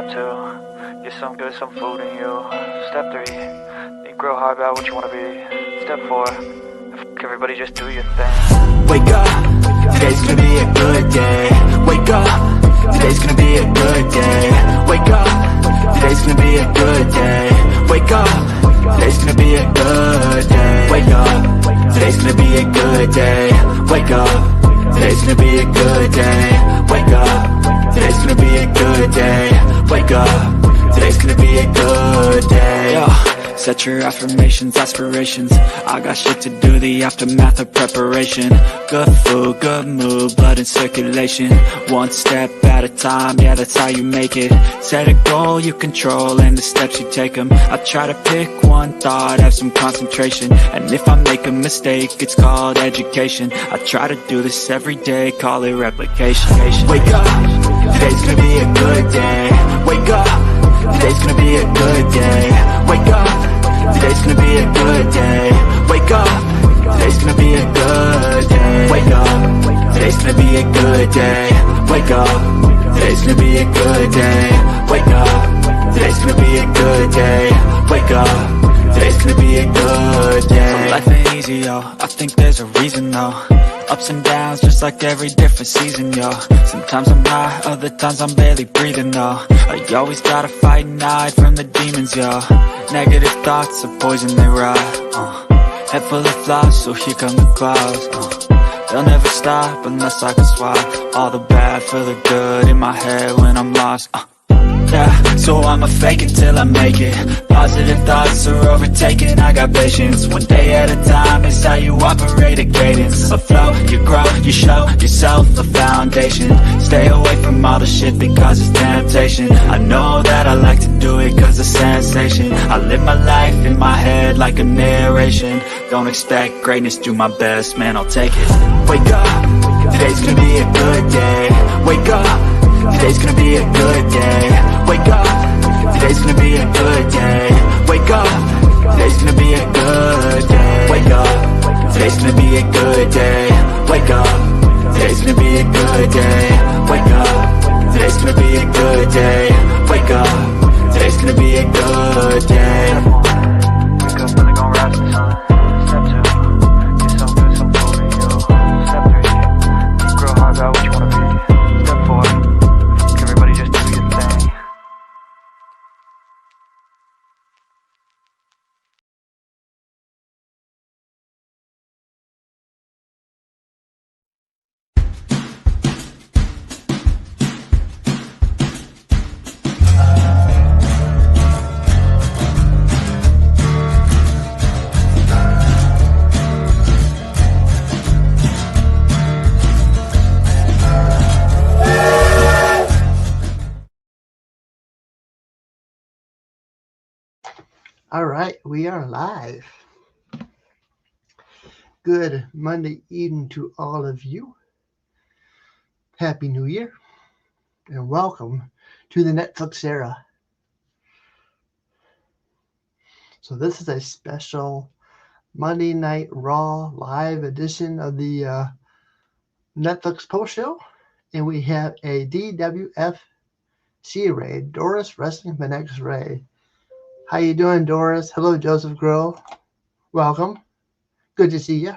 Step 2, get some good, some food in you. Step 3, think real hard about what you want to be. Step 4, everybody just do your thing. Wake up, today's gonna be a good day. Wake up, today's gonna be a good day. Wake up, today's gonna be a good day. Wake up, today's gonna be a good day. Wake up, today's gonna be a good day. Wake up, today's gonna be a good day. Wake up, today's gonna be a good day. Wake up, today's gonna be a good day. Yo, set your affirmations, aspirations. I got shit to do, the aftermath of preparation. Good food, good mood, blood in circulation. One step at a time, yeah, that's how you make it. Set a goal you control and the steps you take them. I try to pick one thought, have some concentration. And if I make a mistake, it's called education. I try to do this every day, call it replication. Wake up, today's gonna be a good day. Wake up, today's gonna be a good day. Wake up, today's gonna be a good day. Wake up, today's gonna be a good day. Wake up, today's gonna be a good day. Wake up, today's gonna be a good day. Wake up, today's gonna be a good day. Wake up, today's gonna be a good day. So life ain't easy, yo, I think there's a reason though. Ups and downs, just like every different season, yo. Sometimes I'm high, other times I'm barely breathing, though. I always gotta fight and hide from the demons, yo. Negative thoughts are poison, they rot. Head full of flies, so here come the clouds. They'll never stop unless I can swap all the bad for the good in my head when I'm lost. Yeah, so I'ma fake it till I make it. Positive thoughts are overtaken, I got patience. One day at a time is how you operate a cadence. A flow, you grow, you show yourself a foundation. Stay away from all the shit because it's temptation. I know that I like to do it cause it's sensation. I live my life in my head like a narration. Don't expect greatness, do my best, man, I'll take it. Wake up, today's gonna be a good day. Wake up, today's gonna be a good day. Wake up, today's gonna be a good day. Wake up, today's gonna be a good day. Wake up, today's gonna be a good day. Wake up, today's gonna be a good day. Wake up, today's gonna be a good day. Wake up, today's gonna be a good day. Wake up when they gon' rise the sun. Step 2, get some good, some food in you. Step 3, think real hard about what you wanna be. Step 4, everybody just do your thing. All right, we are live. Good Monday evening to all of you. Happy New Year and welcome to the Netflix era. So this is a special Monday Night Raw live edition of the Netflix post show, and we have a DWFC raid, Doris Wrestling Fanatics raid. How you doing, Doris? Hello, Joseph Grove. Welcome. Good to see you.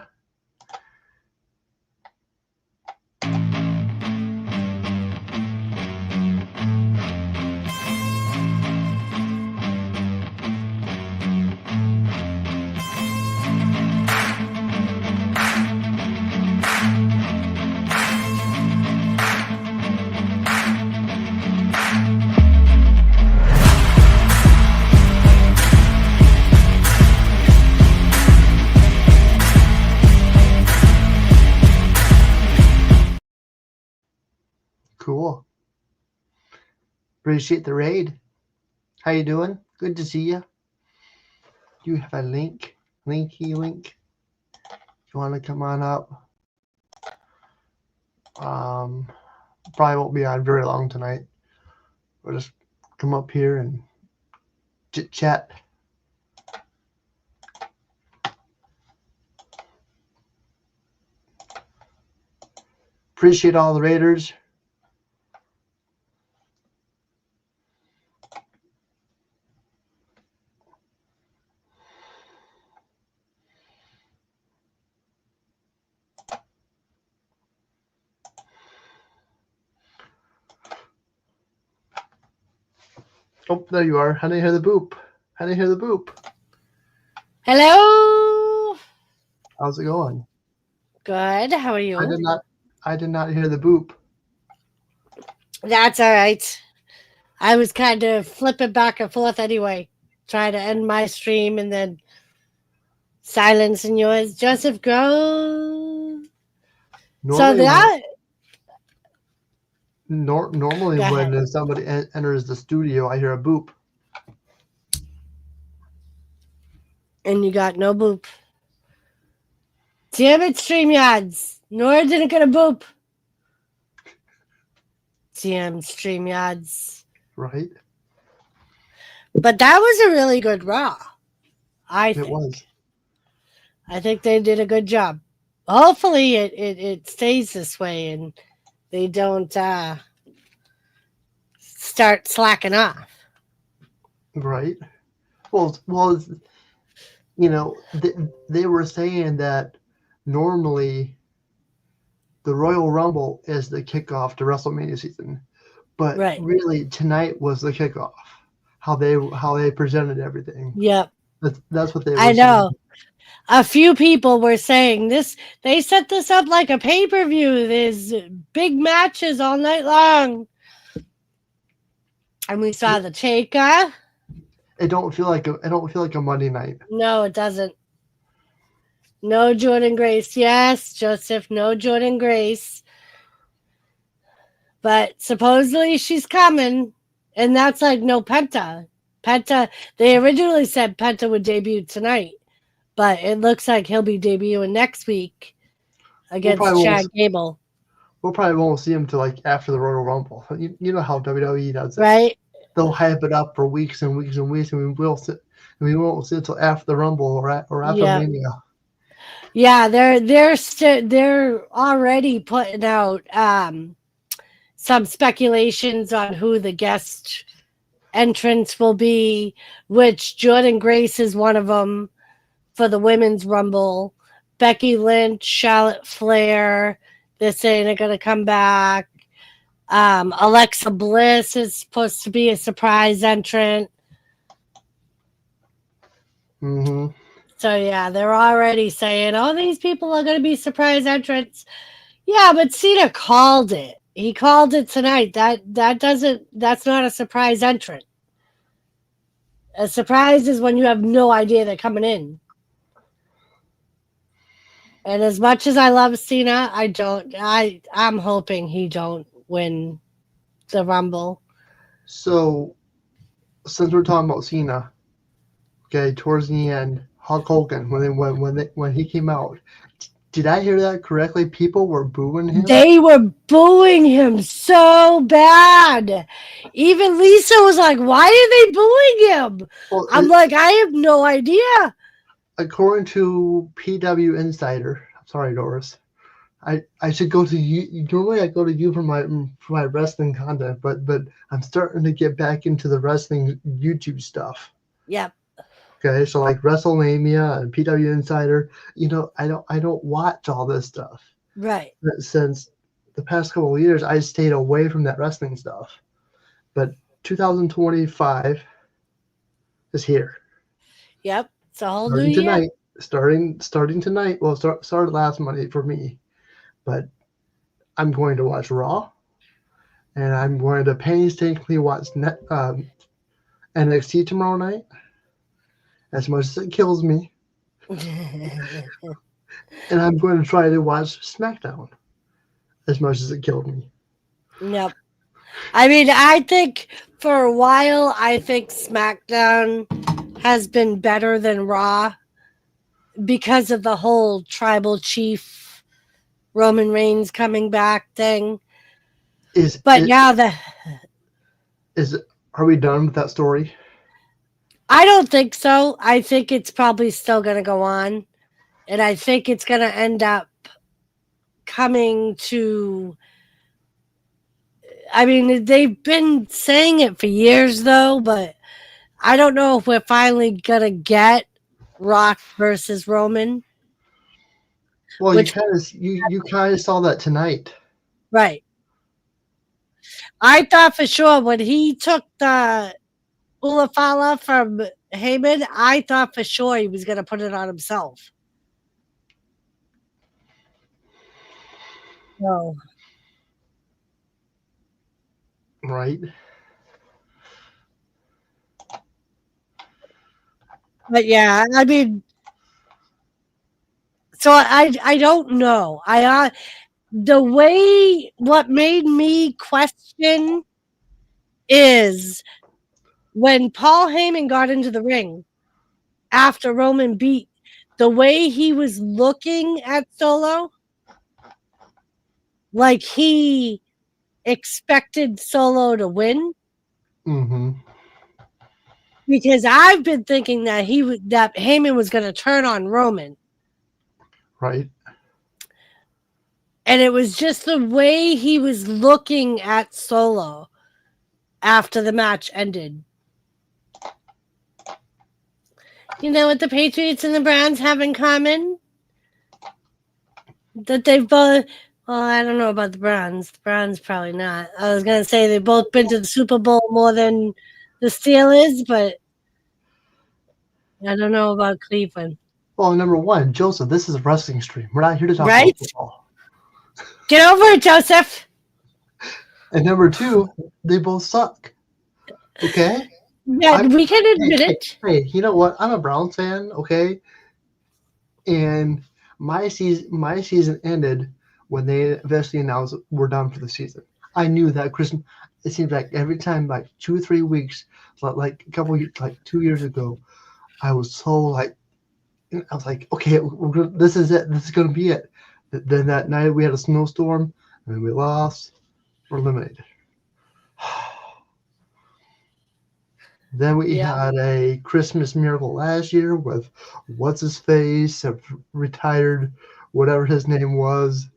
Cool. Appreciate the raid. How you doing? Good to see you. Do you have a link? Linky link? If you want to come on up. Probably won't be on very long tonight. We'll just come up here and chit chat. Appreciate all the raiders. Oh, there you are. I didn't hear the boop. I didn't hear the boop. Hello. How's it going? Good. How are you? I did not hear the boop. That's all right. I was kind of flipping back and forth anyway, trying to end my stream and then silencing yours. Joseph, go. Normally, Go normally ahead. when somebody enters the studio, I hear a boop. And you got no boop. Damn it, StreamYards. N.O.R.A didn't get a boop. Damn StreamYards. Right? But that was a really good Raw. I think. It was. I think they did a good job. Hopefully it stays this way and they don't start slacking off. Right. Well, you know, they were saying that normally the Royal Rumble is the kickoff to WrestleMania season, but Right. really tonight was the kickoff. How they presented everything. Yep. That's what they were I know. saying. A few people were saying this. They set this up like a pay-per-view. There's big matches all night long. And we saw the Taker. It don't feel like a Monday night. No, it doesn't. No Jordan Grace. Yes, Joseph, no Jordan Grace. But supposedly she's coming. And that's like no Penta. Penta, they originally said Penta would debut tonight. But it looks like he'll be debuting next week against Chad Gable. We'll probably won't see him till like after the Royal Rumble. You know how WWE does it. Right? They'll hype it up for weeks and weeks and weeks, and we won't see it till after the Rumble or after Mania. Yeah, they're already putting out some speculations on who the guest entrants will be, which Jordan Grace is one of them for the Women's Rumble. Becky Lynch, Charlotte Flair, they're saying they're going to come back. Alexa Bliss is supposed to be a surprise entrant. Mm-hmm. So, yeah, they're already saying, oh, these people are going to be surprise entrants. Yeah, but Cena called it. He called it tonight. That's not a surprise entrant. A surprise is when you have no idea they're coming in. And as much as I love Cena, I'm hoping he don't win the Rumble. So, since we're talking about Cena, okay, towards the end, Hulk Hogan when he came out, did I hear that correctly? People were booing him. They were booing him so bad. Even Lisa was like, "Why are they booing him?" Well, I'm like, I have no idea. According to PW Insider, I'm sorry, Doris. I should go to you. Normally, I go to you for my wrestling content, but I'm starting to get back into the wrestling YouTube stuff. Yep. Okay, so like WrestleMania and PW Insider, I don't watch all this stuff. Right. Since the past couple of years, I stayed away from that wrestling stuff. But 2025 is here. Yep. It's a whole starting new tonight, year. Starting tonight. Well, started last Monday for me, but I'm going to watch Raw, and I'm going to painstakingly watch NXT tomorrow night. As much as it kills me. And I'm going to try to watch SmackDown as much as it killed me. Yep. I mean, I think for a while, I think SmackDown has been better than Raw because of the whole tribal chief Roman Reigns coming back thing. Are we done with that story? I don't think so. I think it's probably still going to go on. And I think it's going to end up coming to... I mean, they've been saying it for years, though, but I don't know if we're finally going to get Rock versus Roman. Well, you kind of saw that tonight. Right. I thought for sure when he took the Ulafala from Heyman, I thought for sure he was going to put it on himself. No. Right. But yeah, I mean, so I don't know. The way what made me question is when Paul Heyman got into the ring after Roman beat, the way he was looking at Solo, like he expected Solo to win. Mm-hmm. Because I've been thinking that that Heyman was going to turn on Roman. Right. And it was just the way he was looking at Solo after the match ended. You know what the Patriots and the Browns have in common? That they've both, well, I don't know about the Browns. The Browns probably not. I was going to say they've both been to the Super Bowl more than the Steelers, but I don't know about Cleveland. Well, number one, Joseph, this is a wrestling stream. We're not here to talk Right? about football. Get over it, Joseph. And number two, they both suck. Okay? Yeah, we can admit it. Hey, you know what? I'm a Browns fan, okay? And my season ended when they eventually announced we're done for the season. I knew that Christmas. It seems like every time, like 2 or 3 weeks, like a couple, like 2 years ago, I was so like, I was like, okay, this is it. This is gonna be it. Then that night we had a snowstorm, and then we lost. We're eliminated. Then we had a Christmas miracle last year with what's his face retired, whatever his name was,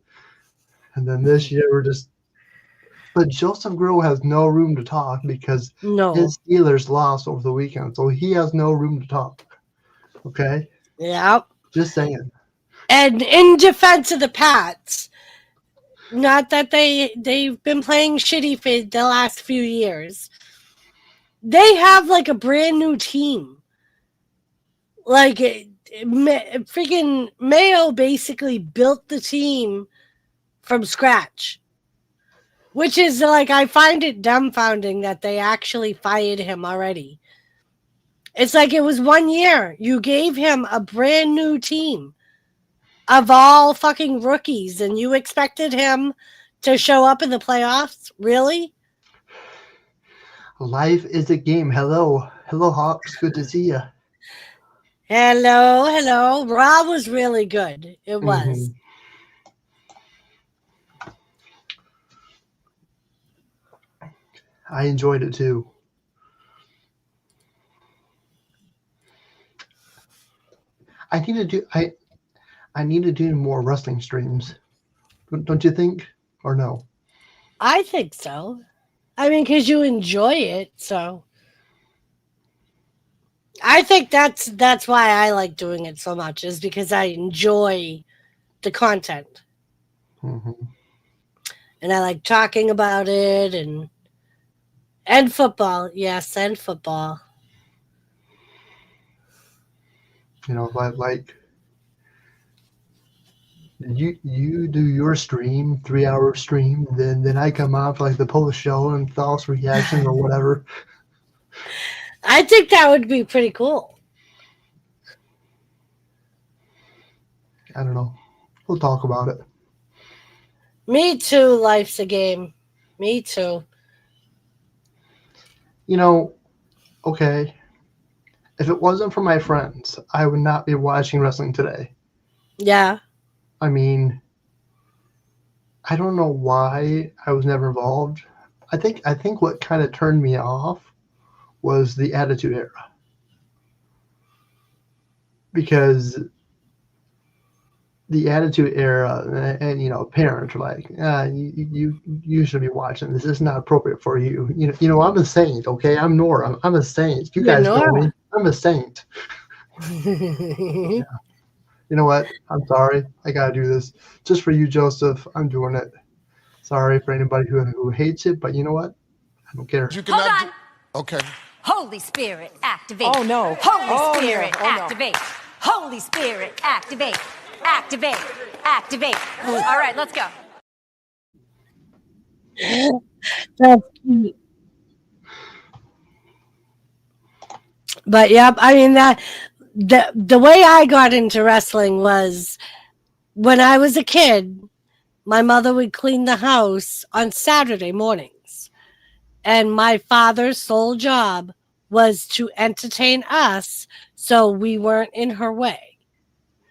and then this year we're just. But Joseph Groh has no room to talk because his Steelers lost over the weekend, so he has no room to talk. Okay. Yeah. Just saying. And in defense of the Pats, not that they've been playing shitty for the last few years. They have like a brand new team. Like freaking Mayo basically built the team from scratch. Which is like, I find it dumbfounding that they actually fired him already. It's like it was 1 year. You gave him a brand new team of all fucking rookies, and you expected him to show up in the playoffs? Really? Life is a game. Hello, Hawks. Good to see you. Hello. Raw was really good. It was. Mm-hmm. I enjoyed it too. I need to do more wrestling streams. Don't you think? Or no? I think so. I mean, because you enjoy it, so I think that's why I like doing it so much, is because I enjoy the content. Mm-hmm. And I like talking about it and football. Yes, and football. You know, like you do your stream, 3-hour stream, then I come on for like the post show and thoughts, reaction, or whatever. I think that would be pretty cool. I don't know. We'll talk about it. Me too. Life's a game. Me too. You know, okay. If it wasn't for my friends, I would not be watching wrestling today. Yeah. I mean, I don't know why I was never involved. I think what kind of turned me off was the Attitude Era. Because the Attitude Era, and you know, parents are like, you should be watching this. This is not appropriate for you. You know, I'm a saint, okay? I'm N.O.R.A. I'm a saint. You guys know me. I'm a saint. Yeah. You know what? I'm sorry. I gotta do this just for you, Joseph. I'm doing it. Sorry for anybody who hates it, but you know what? I don't care. Hold on. Okay. Holy Spirit, activate. Oh, no. Holy Oh, Spirit, no. Oh, no. activate. Holy Spirit, activate. Activate. Activate. All right, let's go. That's cute. But yep, I mean that the way I got into wrestling was when I was a kid. My mother would clean the house on Saturday mornings, and my father's sole job was to entertain us, so we weren't in her way.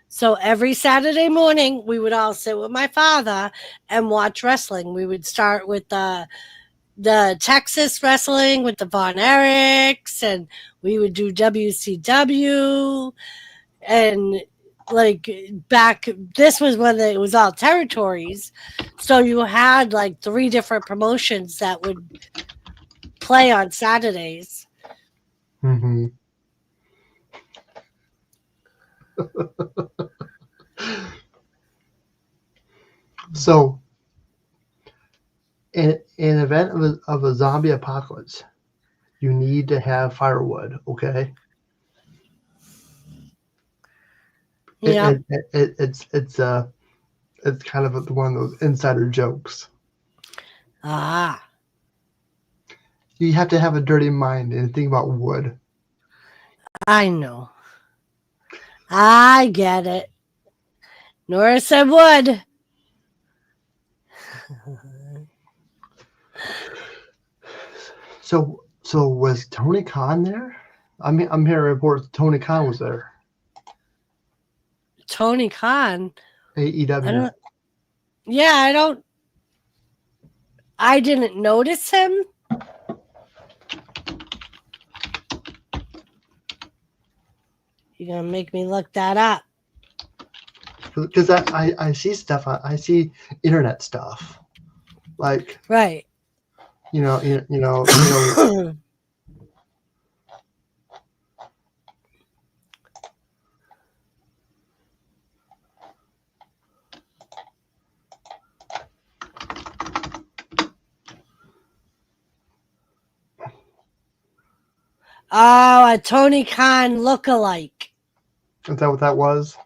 So every Saturday morning, we would all sit with my father and watch wrestling. We would start with the Texas wrestling with the Von Erichs, and we would do WCW, and like back, this was when it was all territories, so you had like 3 different promotions that would play on Saturdays. Mm-hmm. So, in an event of a zombie apocalypse, you need to have firewood. Okay. Yeah. It's kind of one of those insider jokes. Ah, You have to have a dirty mind and think about wood. I know. I get it. N.O.R.A said wood. So was Tony Khan there? I'm hearing reports Tony Khan was there. Tony Khan. AEW. I didn't notice him. You're gonna make me look that up. Because I see stuff. I see internet stuff, like Right. you know. Oh, a Tony Khan lookalike. Is that what that was?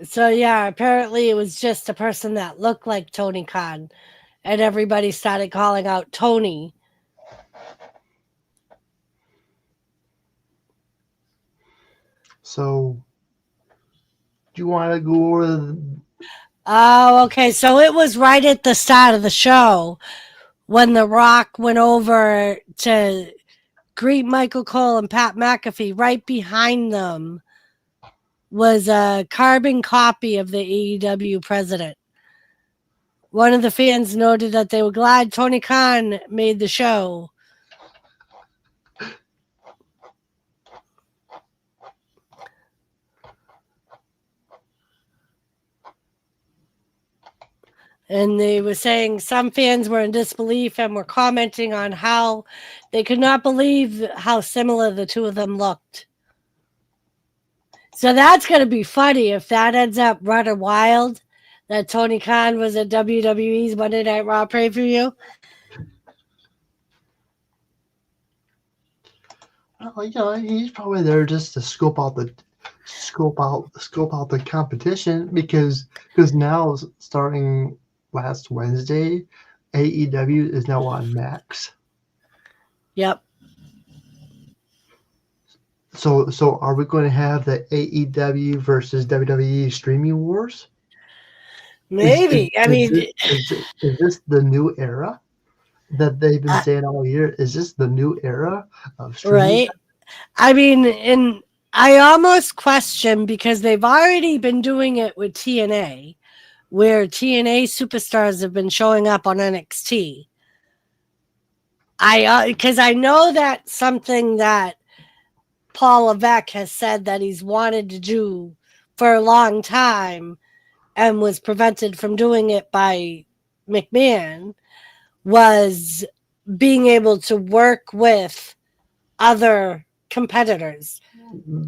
So yeah, apparently it was just a person that looked like Tony Khan, and everybody started calling out Tony. So, do you want to go over? Oh, okay. So it was right at the start of the show when The Rock went over to greet Michael Cole and Pat McAfee. Right behind them was a carbon copy of the AEW president. One of the fans noted that they were glad Tony Khan made the show. And they were saying some fans were in disbelief and were commenting on how they could not believe how similar the two of them looked. So that's going to be funny if that ends up running wild, that Tony Khan was at WWE's Monday Night Raw pay-per-view. Well, he's probably there just to scope out the competition because now starting last Wednesday, AEW is now on Max. Yep. So are we going to have the AEW versus WWE streaming wars? Maybe. Is this the new era that they've been saying all year? Is this the new era of streaming? Right. And I almost question, because they've already been doing it with TNA, where TNA superstars have been showing up on NXT. Because I know that's something that Paul Levesque has said that he's wanted to do for a long time and was prevented from doing it by McMahon, was being able to work with other competitors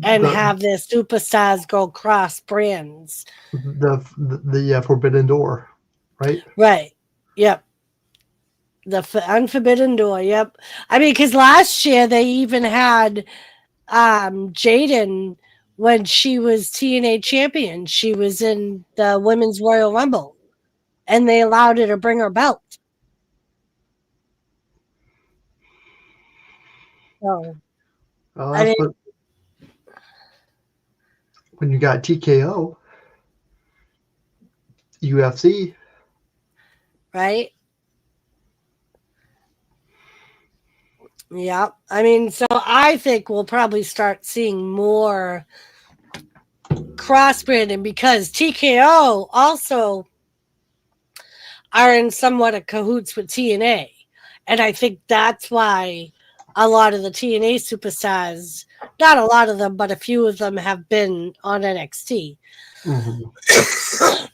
and have their superstars go cross brands. The Forbidden Door, right? Right. Yep. The Unforbidden Door. Yep. I mean, because last year they even had Jaden when she was TNA champion. She was in the Women's Royal Rumble, and they allowed her to bring her belt. So Well, I that's mean, what when you got TKO, UFC. right? Yeah. I mean, so I think we'll probably start seeing more cross branding because TKO also are in somewhat of cahoots with TNA. And I think that's why a lot of the TNA superstars, not a lot of them, but a few of them have been on NXT. Mm-hmm.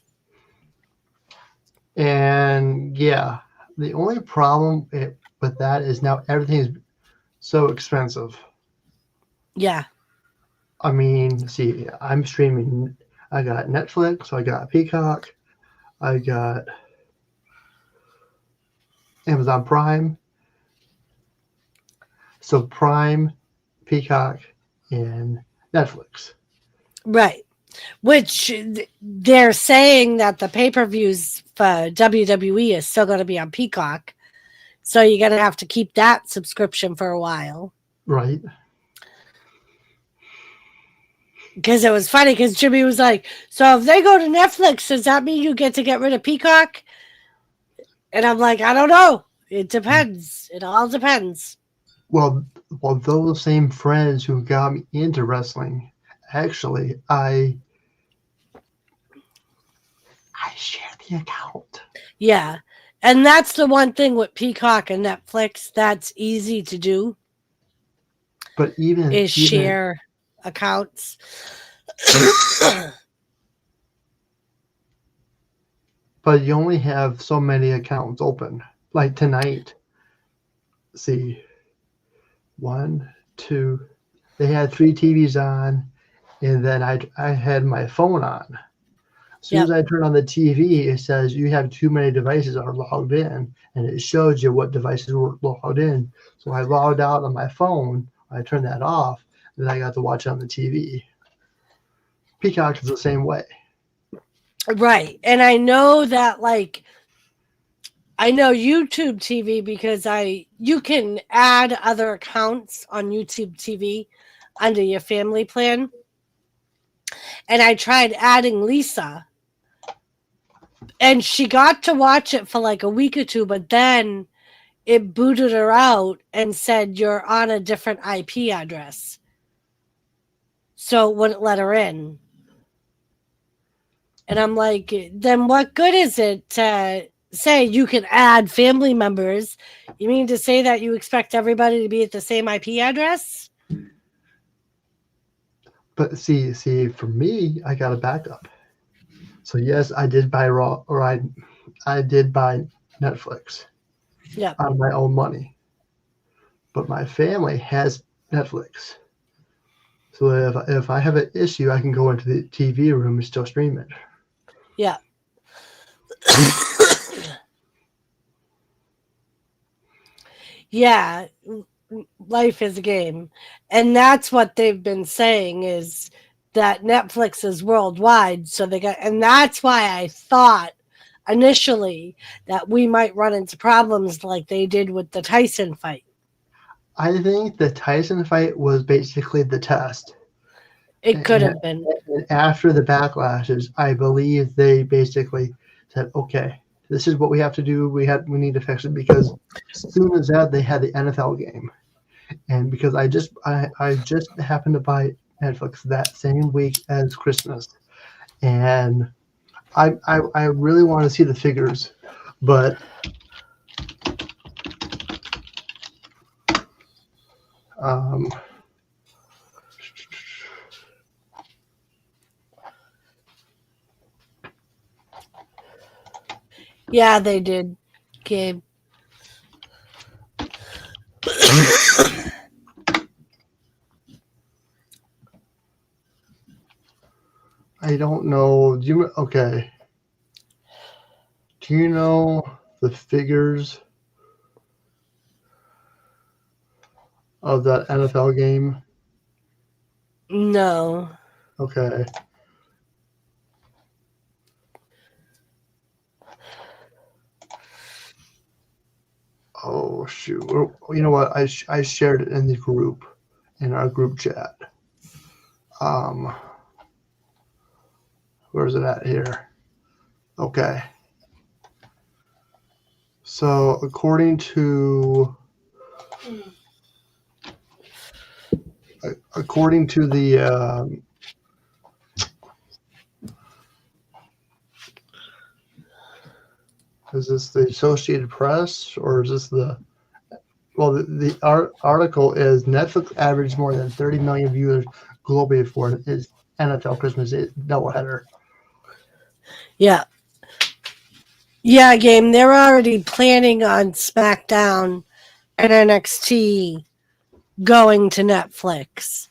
And yeah, the only problem with that is now everything is so expensive. Yeah. I mean, see, I'm streaming. I got Netflix, I got Peacock, I got Amazon Prime. So Prime, Peacock, and Netflix. Right. Which they're saying that the pay per views for WWE is still going to be on Peacock. So you're going to have to keep that subscription for a while. Right. Because it was funny because Jimmy was like, so if they go to Netflix, does that mean you get to get rid of Peacock? And I'm like, I don't know. It depends. It all depends. Well, those same friends who got me into wrestling, actually, I share the account. Yeah. And that's the one thing with Peacock and Netflix that's easy to do But even share accounts. but you only have so many accounts open. Like tonight, see, 1, 2. They had 3 TVs on, and then I had my phone on. As soon as I turn on the TV, it says you have too many devices are logged in, and it shows you what devices were logged in. So I logged out on my phone. I turned that off, and then I got to watch it on the TV. Peacock is the same way. Right. And I know that I know YouTube TV because you can add other accounts on YouTube TV under your family plan. And I tried adding Lisa. And she got to watch it for like a week or two, but then it booted her out and said you're on a different IP address. So it wouldn't let her in. And I'm like, then what good is it to say you can add family members? You mean to say that you expect everybody to be at the same IP address? But see, for me, I got a backup. So yes, I did buy Raw, or I did buy Netflix. Yeah. Out of my own money. But my family has Netflix. So if I have an issue, I can go into the TV room and still stream it. Yeah. Yeah. Life is a game. And that's what they've been saying is that Netflix is worldwide. So and that's why I thought initially that we might run into problems like they did with the Tyson fight. I think the Tyson fight was basically the test. It could have been. And after the backlashes, I believe they basically said, okay, this is what we have to do. We need to fix it, because as soon as that, they had the NFL game. And because I just happened to buy Netflix that same week as Christmas. And I really want to see the figures, but Yeah, they did, Gabe. I don't know. Okay. Do you know the figures of that NFL game? No. Okay. Oh shoot! You know what? I shared it in the group, in our group chat. Where's it at here? Okay. So according to the is this the Associated Press or is this the article is Netflix averaged more than 30 million viewers globally for its NFL Christmas doubleheader. Yeah. Yeah, game. They're already planning on SmackDown and NXT going to Netflix.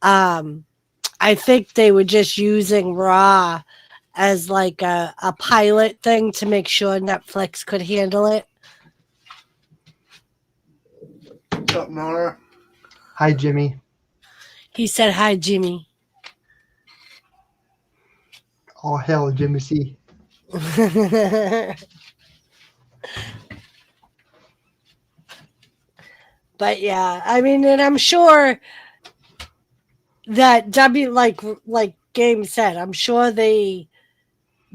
I think they were just using Raw as like a pilot thing to make sure Netflix could handle it. What's up, N.O.R.A? Hi, Jimmy. He said, "Hi, Jimmy." Oh, hell, Jimmy C. But yeah, I mean, and I'm sure that like Game said, I'm sure they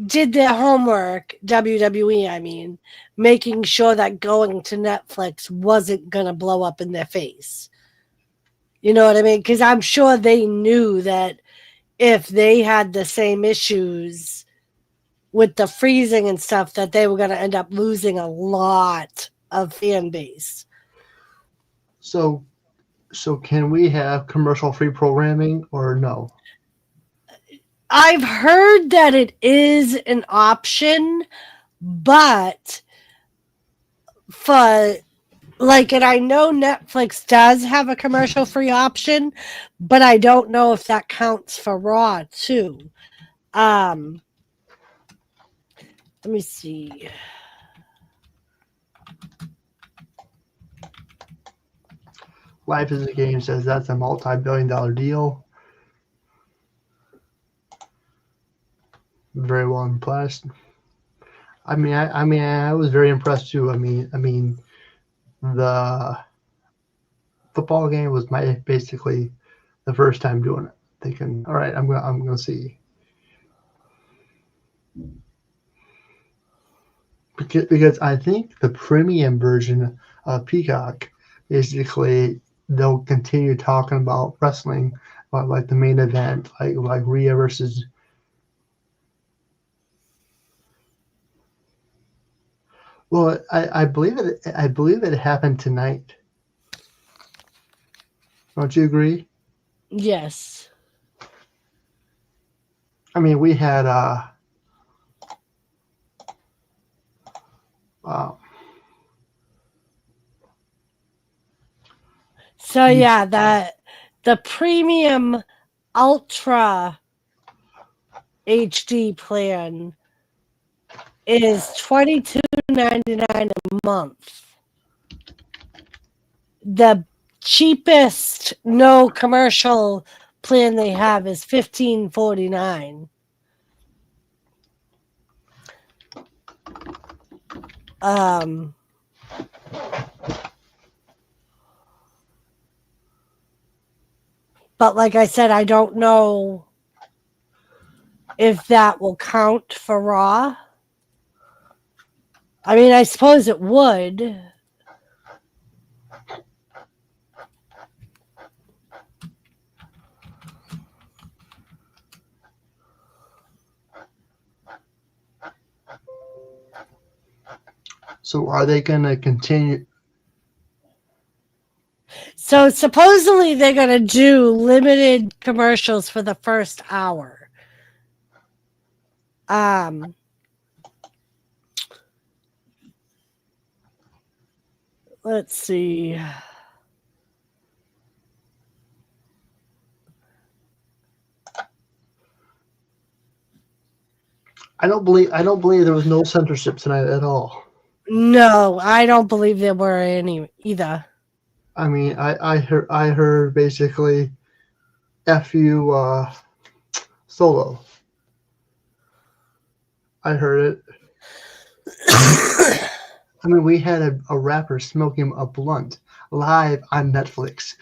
did their homework, WWE, I mean, making sure that going to Netflix wasn't going to blow up in their face. You know what I mean? Because I'm sure they knew that if they had the same issues with the freezing and stuff, that they were going to end up losing a lot of fan base. So can we have commercial-free programming or no? I've heard that it is an option, but for like, and I know Netflix does have a commercial-free option, but I don't know if that counts for Raw too. Let me see. Life is a Game says that's a multi-billion-dollar deal. Very well impressed. I mean, I was very impressed too. I mean, the football game was basically the first time doing it. Thinking, all right, I'm gonna see. Because I think the premium version of Peacock, basically, they'll continue talking about wrestling, about like the main event, like Rhea versus. Well, I believe it. I believe it happened tonight. Don't you agree? Yes. I mean, we had So yeah, the premium ultra HD plan is $22.99 a month. The cheapest no commercial plan they have is $15.49. But like I said, I don't know if that will count for Raw. I mean, I suppose it would. So are they going to continue? So supposedly they're going to do limited commercials for the first hour. Let's see. I don't believe there was no censorship tonight at all. No, I don't believe there were any either. I mean, I heard basically F you Solo. I heard it. I mean, we had a rapper smoking a blunt live on Netflix.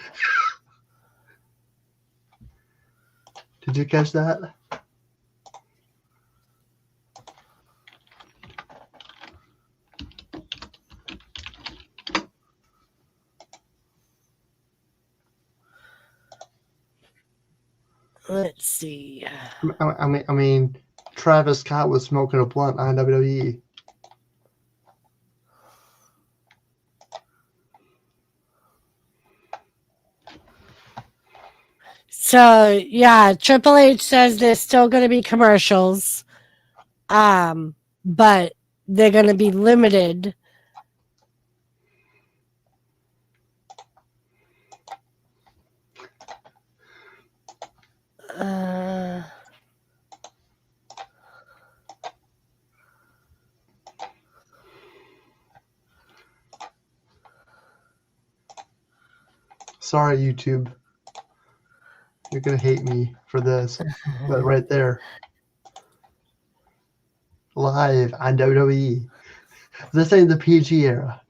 Did you catch that? Let's see. I mean, Travis Scott was smoking a blunt on WWE. So yeah, Triple H says there's still going to be commercials, but they're going to be limited. Sorry, YouTube. You're gonna hate me for this, but right there, live on WWE. This ain't the PG era.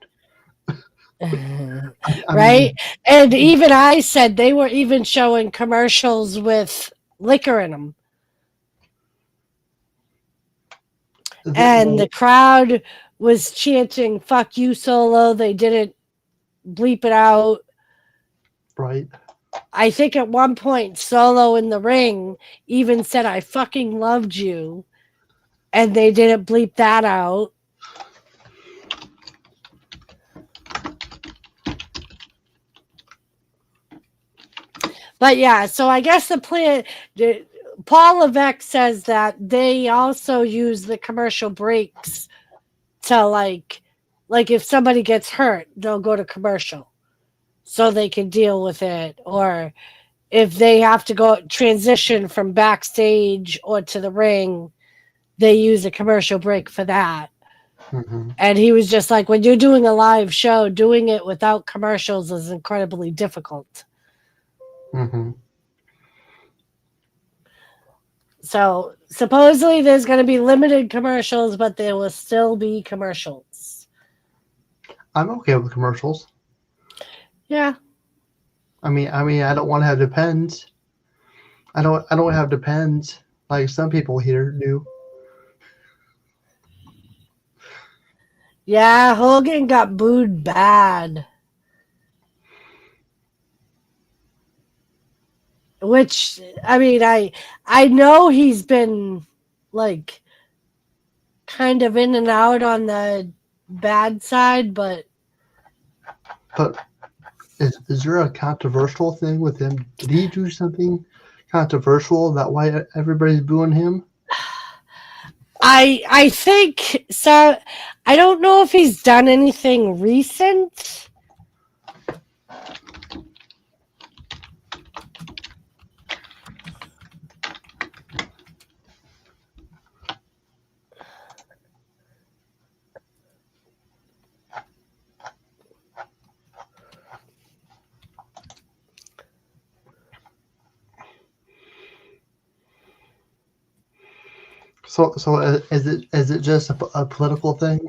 Right? And even I said they were even showing commercials with liquor in them. And the crowd was chanting, "Fuck you, Solo." They didn't bleep it out. Right. I think at one point, Solo in the ring even said, "I fucking loved you." And they didn't bleep that out. But yeah, so I guess the plan, Paul Levesque says that they also use the commercial breaks to like if somebody gets hurt, they'll go to commercial so they can deal with it. Or if they have to go transition from backstage or to the ring, they use a commercial break for that. Mm-hmm. And he was just like, when you're doing a live show, doing it without commercials is incredibly difficult. Mm-hmm. So supposedly there's going to be limited commercials, but there will still be commercials. I'm okay with commercials. Yeah. I mean, I don't want to have depends. I don't have depends like some people here do. Yeah, Hogan got booed bad. Which, I mean, I know he's been like kind of in and out on the bad side, but is there a controversial thing with him? Did he do something controversial about why everybody's booing him? I think so. I don't know if he's done anything recent. So is it just a political thing?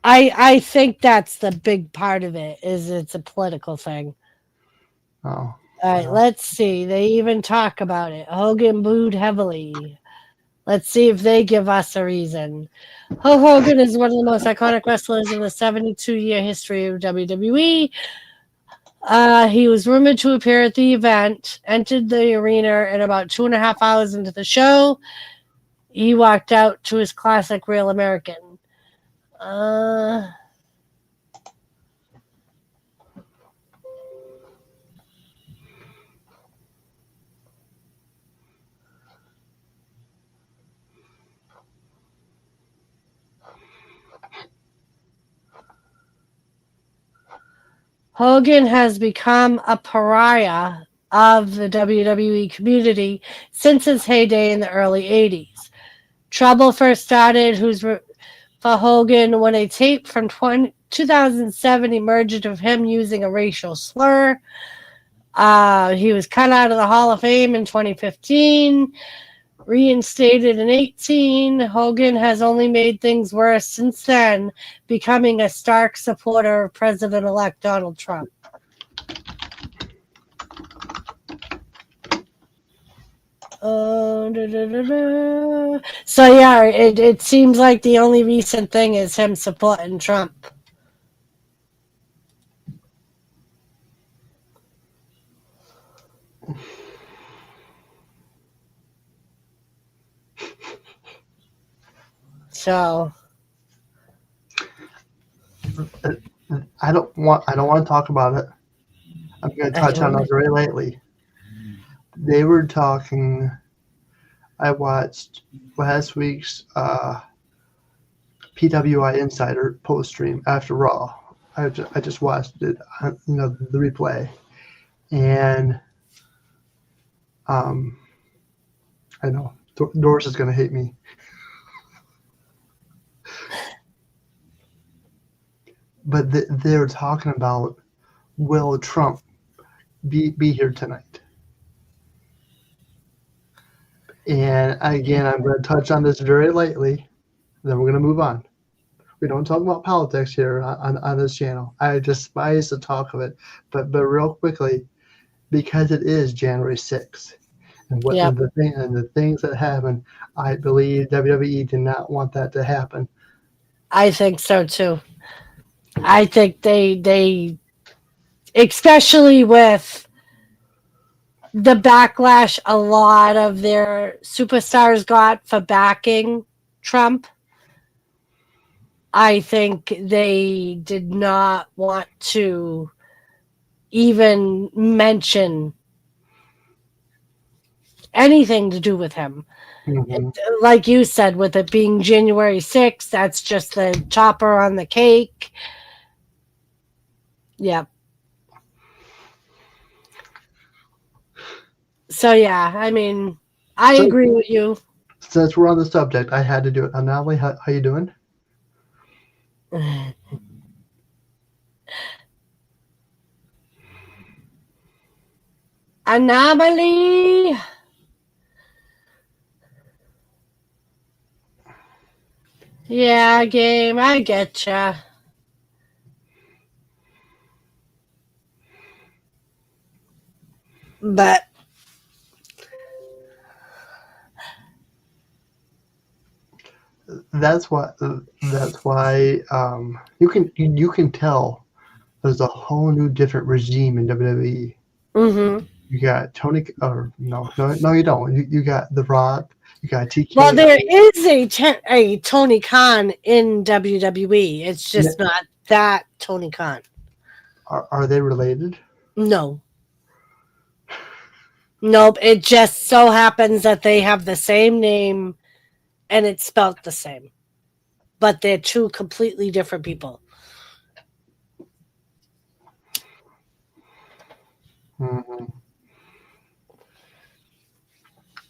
I think that's the big part of it, is it's a political thing. Oh. All right, let's see. They even talk about it. Hogan booed heavily. Let's see if they give us a reason. Hulk Hogan is one of the most iconic wrestlers in the 72-year history of WWE. He was rumored to appear at the event, entered the arena, and about 2.5 hours into the show, he walked out to his classic Real American. Hogan has become a pariah of the WWE community since his heyday in the early 80s. Trouble first started for Hogan when a tape from 2007 emerged of him using a racial slur. He was cut out of the Hall of Fame in 2015, reinstated in 18. Hogan has only made things worse since then, becoming a stark supporter of President-elect Donald Trump. So yeah, it seems like the only recent thing is him supporting Trump. So I don't want to talk about it. I'm going to touch on it very lightly. They were talking. I watched last week's PWI Insider post stream after Raw. I just watched it, the replay, and I know Doris is going to hate me. But they were talking about, will Trump be here tonight? And again, I'm going to touch on this very lightly. Then we're going to move on. We don't talk about politics here on this channel. I despise the talk of it. But real quickly, because it is January 6th, and the things that happened, I believe WWE did not want that to happen. I think so too. I think they especially with the backlash a lot of their superstars got for backing Trump, I think they did not want to even mention anything to do with him. Mm-hmm. Like you said, with it being January 6th, that's just the topper on the cake. Yeah. So yeah, I mean, I agree with you. Since we're on the subject, I had to do it. Anali, how you doing? Anomaly. Yeah, game. I getcha. But that's why you can tell there's a whole new different regime in WWE. mm-hmm. You got Tony, or no, you don't. You got The Rock. You got TK. Well, there is a Tony Khan in WWE. It's just not that Tony Khan. Are they related? No. Nope. It just so happens that they have the same name and it's spelt the same. But they're two completely different people. Mm-hmm.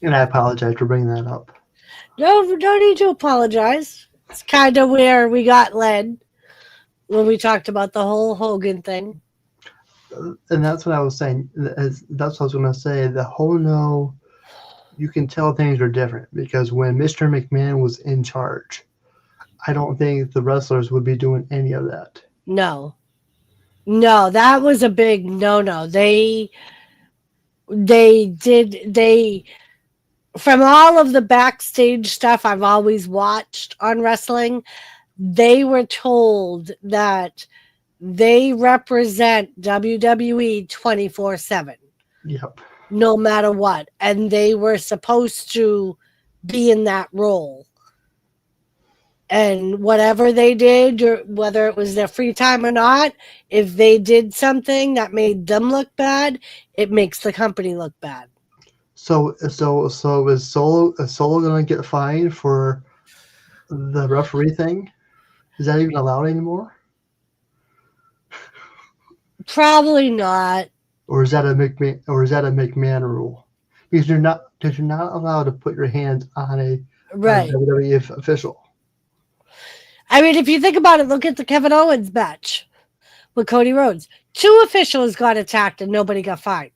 And I apologize for bringing that up. No, don't need to apologize. It's kind of where we got led when we talked about the whole Hogan thing. And that's what I was saying. That's what I was going to say. The whole you can tell things are different because when Mr. McMahon was in charge, I don't think the wrestlers would be doing any of that. No, that was a big no. They from all of the backstage stuff I've always watched on wrestling, they were told that they represent WWE 24/7. Yep. No matter what. And they were supposed to be in that role. And whatever they did, or whether it was their free time or not, if they did something that made them look bad, it makes the company look bad. So is Solo going to get fined for the referee thing? Is that even allowed anymore? Probably not. Or is that a McMahon rule? Because you're not allowed to put your hands on a right WWE official. I mean, if you think about it, look at the Kevin Owens match with Cody Rhodes. 2 officials got attacked and nobody got fined.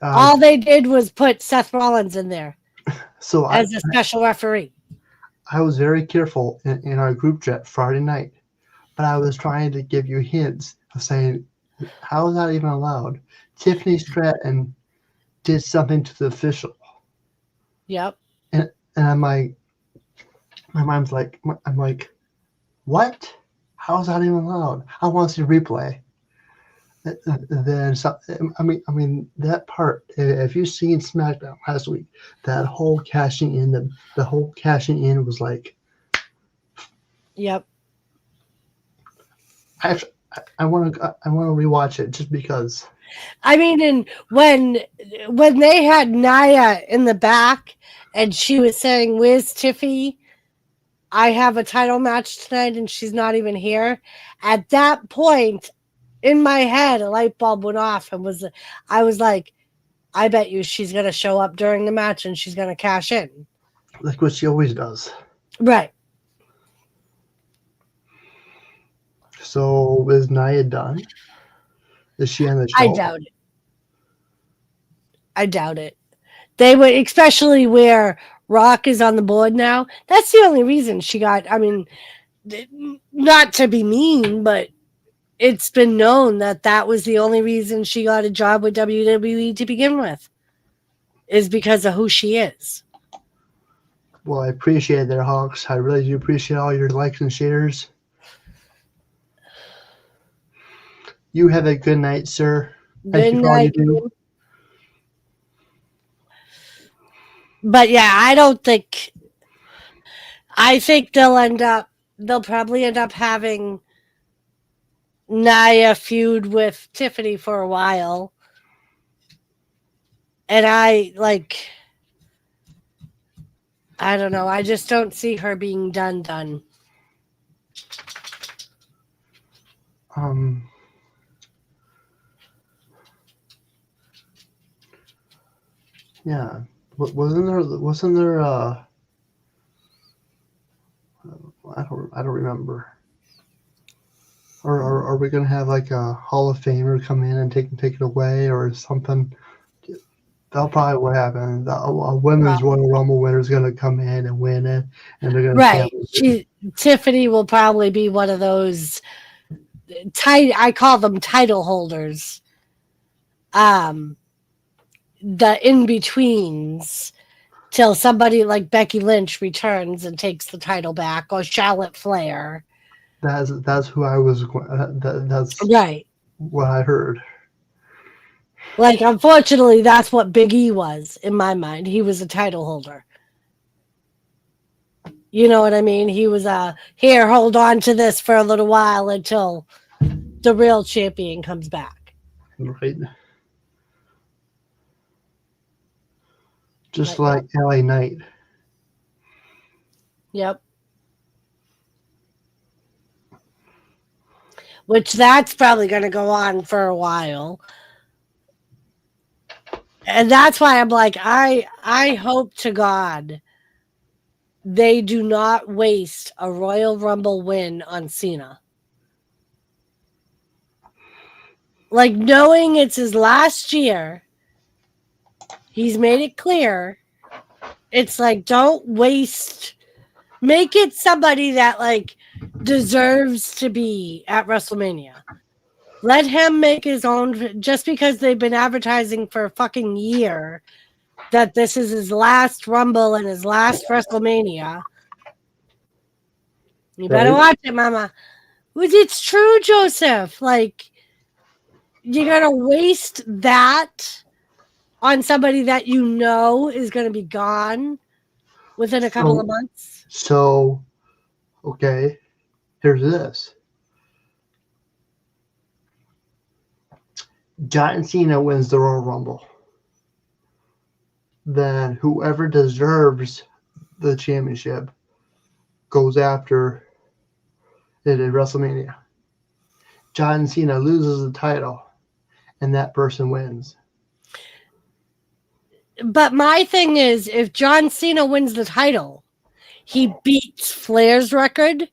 All they did was put Seth Rollins in there So as a special referee. I was very careful in our group chat Friday night, but I was trying to give you hints of saying, how is that even allowed? Tiffany Stratton did something to the official. Yep. And I'm like, my mind's like, I'm like, what? How is that even allowed? I want to see a replay. Then I mean that part. If you've seen SmackDown last week, that whole cashing in, the whole cashing in was like, yep. I want to rewatch it just because. I mean, and when they had Nia in the back and she was saying, "Where's Tiffy? I have a title match tonight," and she's not even here. At that point, in my head, a light bulb went off, and I was like, "I bet you she's gonna show up during the match and she's gonna cash in, Like what she always does." right? So is Nia done? Is she on the show? I doubt it. I doubt it. They would, especially where Rock is on the board now. That's the only reason she got. I mean, not to be mean, but it's been known that was the only reason she got a job with WWE to begin with, is because of who she is. Well, I appreciate it, Hawks. I really do appreciate all your likes and shares. You have a good night, sir. Good night. But yeah, I think they'll probably end up having Nia feud with Tiffany for a while. And I don't know. I just don't see her being done. Yeah. Wasn't there I don't remember. Or are we gonna have like a Hall of Famer come in and take it away or something? That'll probably what happens. A women's Royal Rumble winner is gonna come in and win it, and they're gonna Tiffany will probably be one of those I call them title holders. The in-betweens till somebody like Becky Lynch returns and takes the title back, or Charlotte Flair. That's who I was. That's right. What I heard. Like, unfortunately, that's what Big E was in my mind. He was a title holder. You know what I mean? He was here, hold on to this for a little while until the real champion comes back. Right. Just like LA Knight. Yep. Which that's probably going to go on for a while. And that's why I'm like, I hope to God they do not waste a Royal Rumble win on Cena. Like, knowing it's his last year, he's made it clear. It's like, don't waste. Make it somebody that, like, deserves to be at WrestleMania. Let him make his own, just because they've been advertising for a fucking year that this is his last Rumble and his last WrestleMania. You better watch it, mama. It's true, Joseph. Like, you're going to waste that on somebody that you know is going to be gone within a couple of months? So, okay, here's this. John Cena wins the Royal Rumble. Then whoever deserves the championship goes after it at WrestleMania. John Cena loses the title, and that person wins. But my thing is, if John Cena wins the title, he beats Flair's record.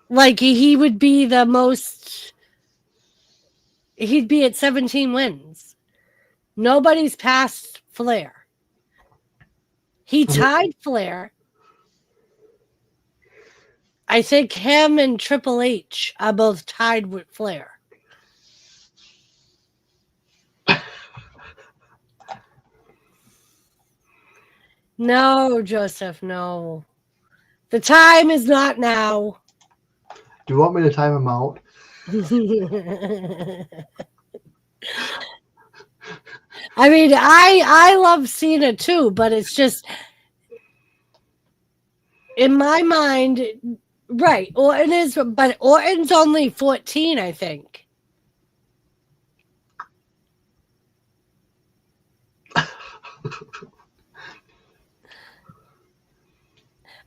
Like he would be the most. He'd be at 17 wins. Nobody's past Flair. He tied Flair. I think him and Triple H are both tied with Flair. No, Joseph, no. The time is not now. Do you want me to time him out? I mean, I love Cena too, but it's just in my mind, right? But Orton's only 14, I think.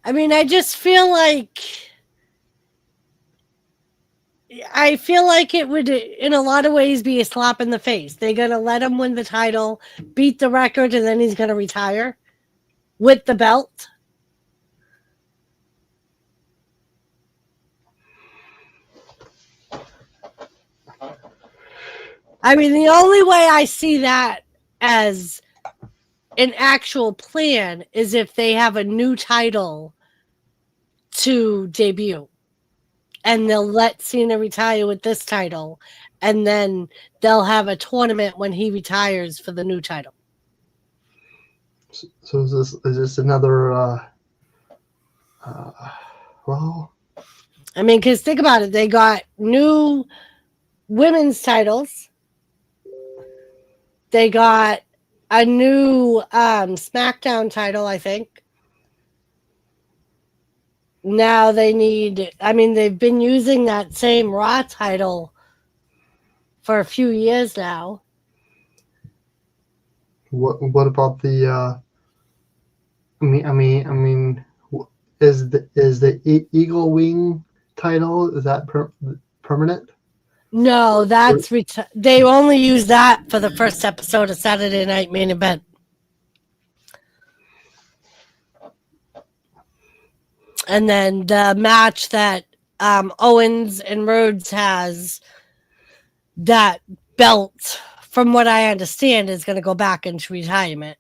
I mean, I just feel like it would, in a lot of ways, be a slap in the face. They're going to let him win the title, beat the record, and then he's going to retire with the belt. I mean, the only way I see that as an actual plan is if they have a new title to debut. And they'll let Cena retire with this title. And then they'll have a tournament when he retires for the new title. So is this another well, I mean, because think about it. They got new women's titles. They got a new SmackDown title, I think. Now they need, I mean, they've been using that same Raw title for a few years now. what about the I mean is the Eagle Wing title, is that permanent? No, that's they only use that for the first episode of Saturday Night Main Event. And then the match that Owens and Rhodes has, that belt, from what I understand, is going to go back into retirement.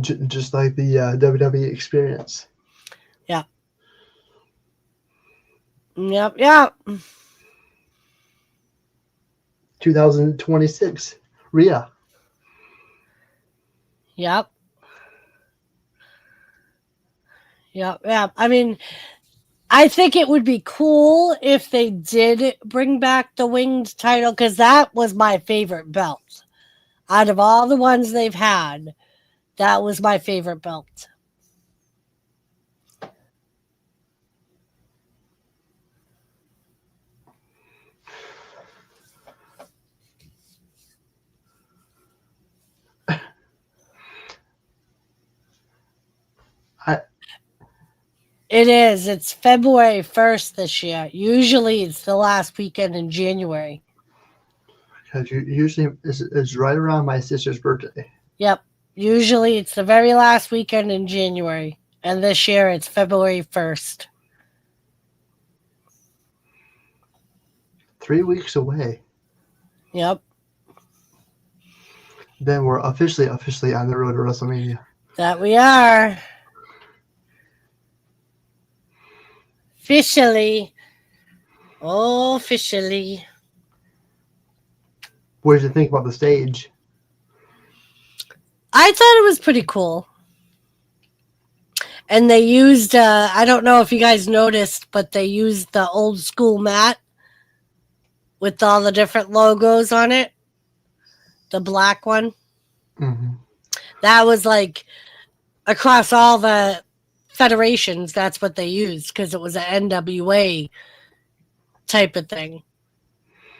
Just like the WWE experience. Yeah. Yep. 2026. Rhea. Yep. I mean, I think it would be cool if they did bring back the winged title, because that was my favorite belt. Out of all the ones they've had, that was my favorite belt. It is. It's February 1st this year. Usually it's the last weekend in January. Because usually it's right around my sister's birthday. Yep. Usually it's the very last weekend in January. And this year it's February 1st. 3 weeks away. Yep. Then we're officially on the road to WrestleMania. That we are. Officially. Oh, officially. What did you think about the stage? I thought it was pretty cool. And they used, I don't know if you guys noticed, but they used the old school mat with all the different logos on it. The black one. Mm-hmm. That was like across all the federations, that's what they used, because it was an NWA type of thing.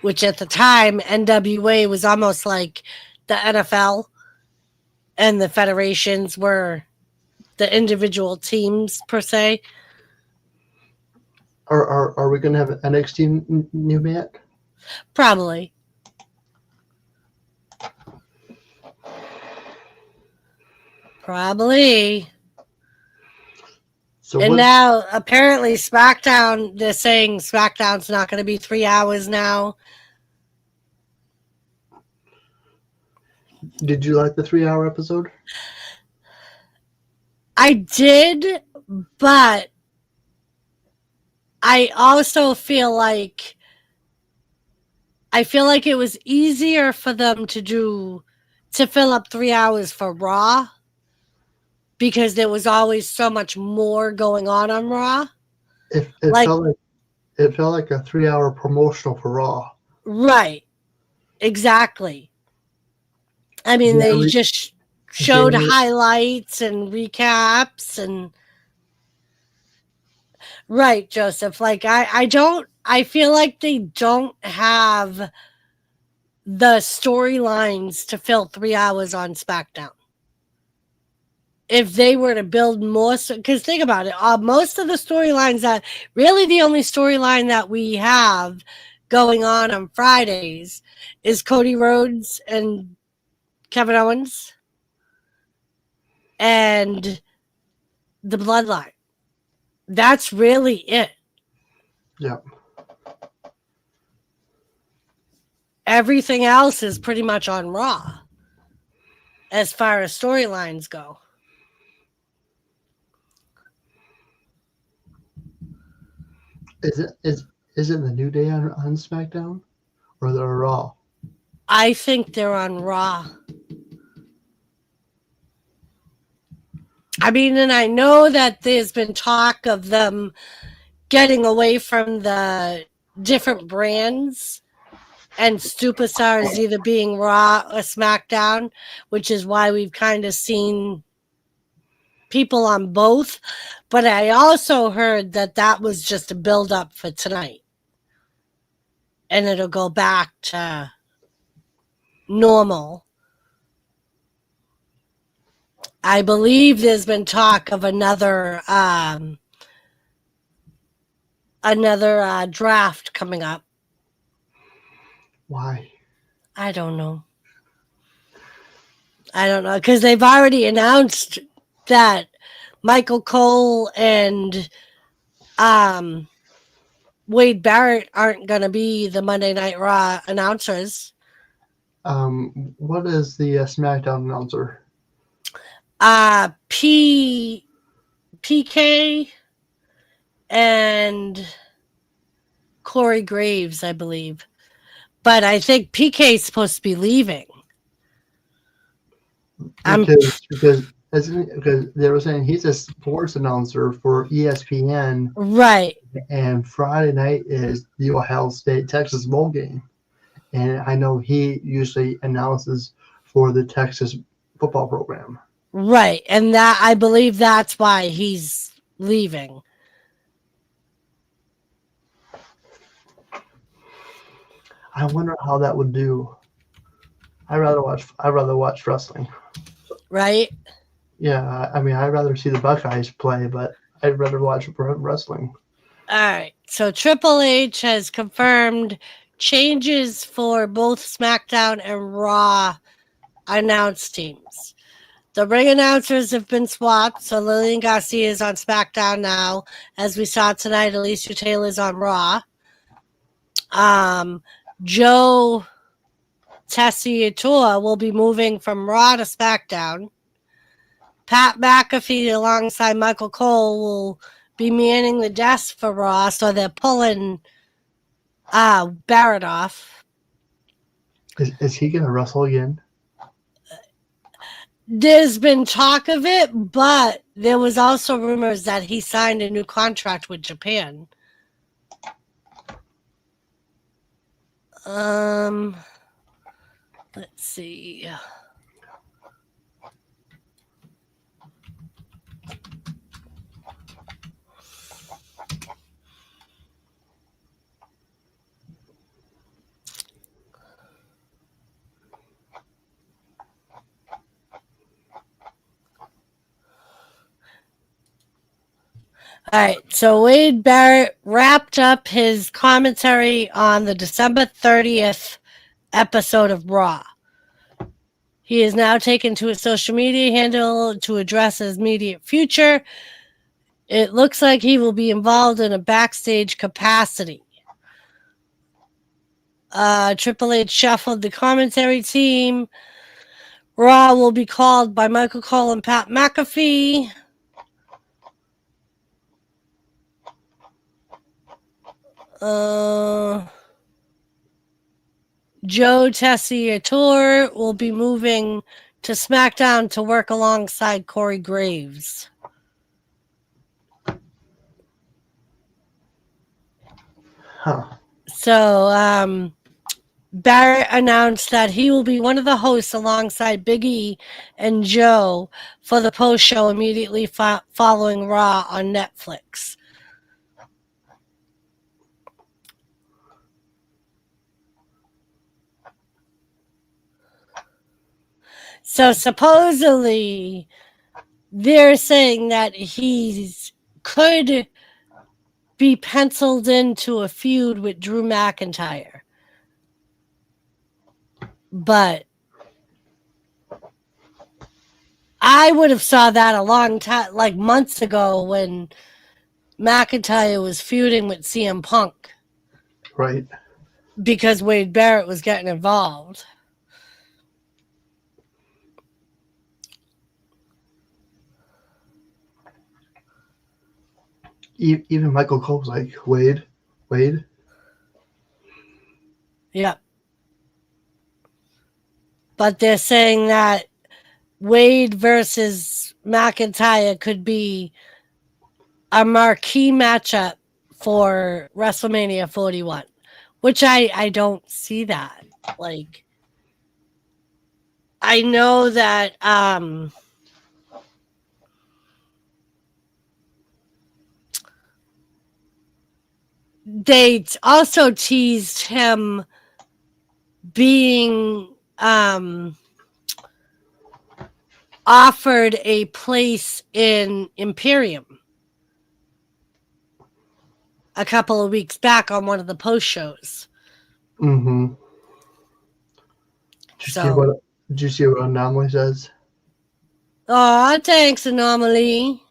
Which at the time, NWA was almost like the NFL, and the federations were the individual teams per se. Are we going to have an NXT new mat? Probably. Probably. So And what now, apparently, SmackDown, they're saying SmackDown's not going to be 3 hours now. did you like the 3-hour episode? I did, but I also feel like it was easier for them to fill up 3 hours for Raw because there was always so much more going on Raw. It Like, felt like a 3-hour promotional for Raw. right. Exactly. I mean, they just showed highlights and recaps and right, Joseph. Like I feel like they don't have the storylines to fill 3 hours on SmackDown. If they were to build more, because think about it, most of the storylines that really the only storyline that we have going on Fridays is Cody Rhodes and Kevin Owens and the Bloodline. That's really it. Yeah. Everything else is pretty much on Raw as far as storylines go. Is it the New Day on SmackDown or the Raw? I think they're on Raw. I mean, and I know that there's been talk of them getting away from the different brands and superstars either being Raw or SmackDown, which is why we've kind of seen people on both. But I also heard that was just a build-up for tonight. And it'll go back to normal. I believe there's been talk of another draft coming up. Why? I don't know. Because they've already announced that Michael Cole and Wade Barrett aren't going to be the Monday Night Raw announcers. What is the SmackDown announcer? PK and Corey Graves, I believe. But I think PK is supposed to be leaving. Because they were saying he's a sports announcer for ESPN. Right. And Friday night is the Ohio State Texas Bowl game. And I know he usually announces for the Texas football program. Right. And that I believe that's why he's leaving. I wonder how that would do. I'd rather watch wrestling. Right? Yeah, I mean, I'd rather see the Buckeyes play, but I'd rather watch wrestling. All right. So Triple H has confirmed changes for both SmackDown and Raw announced teams. The ring announcers have been swapped, so Lillian Garcia is on SmackDown now. As we saw tonight, Alicia Taylor's on Raw. Joe Tessitore will be moving from Raw to SmackDown. Pat McAfee alongside Michael Cole will be manning the desk for Raw, so they're pulling Barrett off. Is he going to wrestle again? There's been talk of it, but there was also rumors that he signed a new contract with Japan. Let's see. All right, so Wade Barrett wrapped up his commentary on the December 30th episode of Raw. He is now taken to his social media handle to address his immediate future. It looks like he will be involved in a backstage capacity. Triple H shuffled the commentary team. Raw will be called by Michael Cole and Pat McAfee. Joe Tessitore will be moving to SmackDown to work alongside Corey Graves. Huh. So, Barrett announced that he will be one of the hosts alongside Big E and Joe for the post show immediately following Raw on Netflix. So supposedly they're saying that he's could be penciled into a feud with Drew McIntyre. But I would have saw that a long time, like months ago, when McIntyre was feuding with CM Punk. Right. Because Wade Barrett was getting involved. Even Michael Cole's like, Wade. Yeah. But they're saying that Wade versus McIntyre could be a marquee matchup for WrestleMania 41, which I don't see that. Like, I know that they also teased him being offered a place in Imperium a couple of weeks back on one of the post shows. Mm-hmm. Did you see what Anomaly says? Oh, thanks, Anomaly.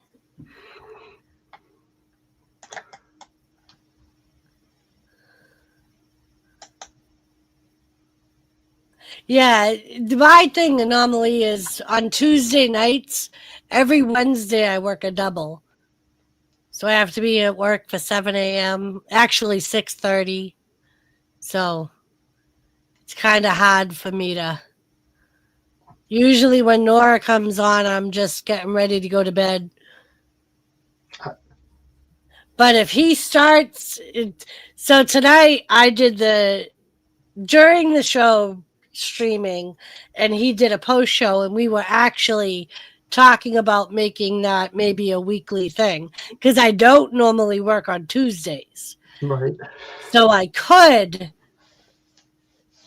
Yeah, my thing, Anomaly, is on Tuesday nights, every Wednesday I work a double. So I have to be at work for 7 a.m., actually 6:30. So it's kind of hard for me to... Usually when N.O.R.A comes on, I'm just getting ready to go to bed. But if he starts... So tonight I did during the show streaming, and he did a post show, and we were actually talking about making that maybe a weekly thing, because I don't normally work on Tuesdays. Right. So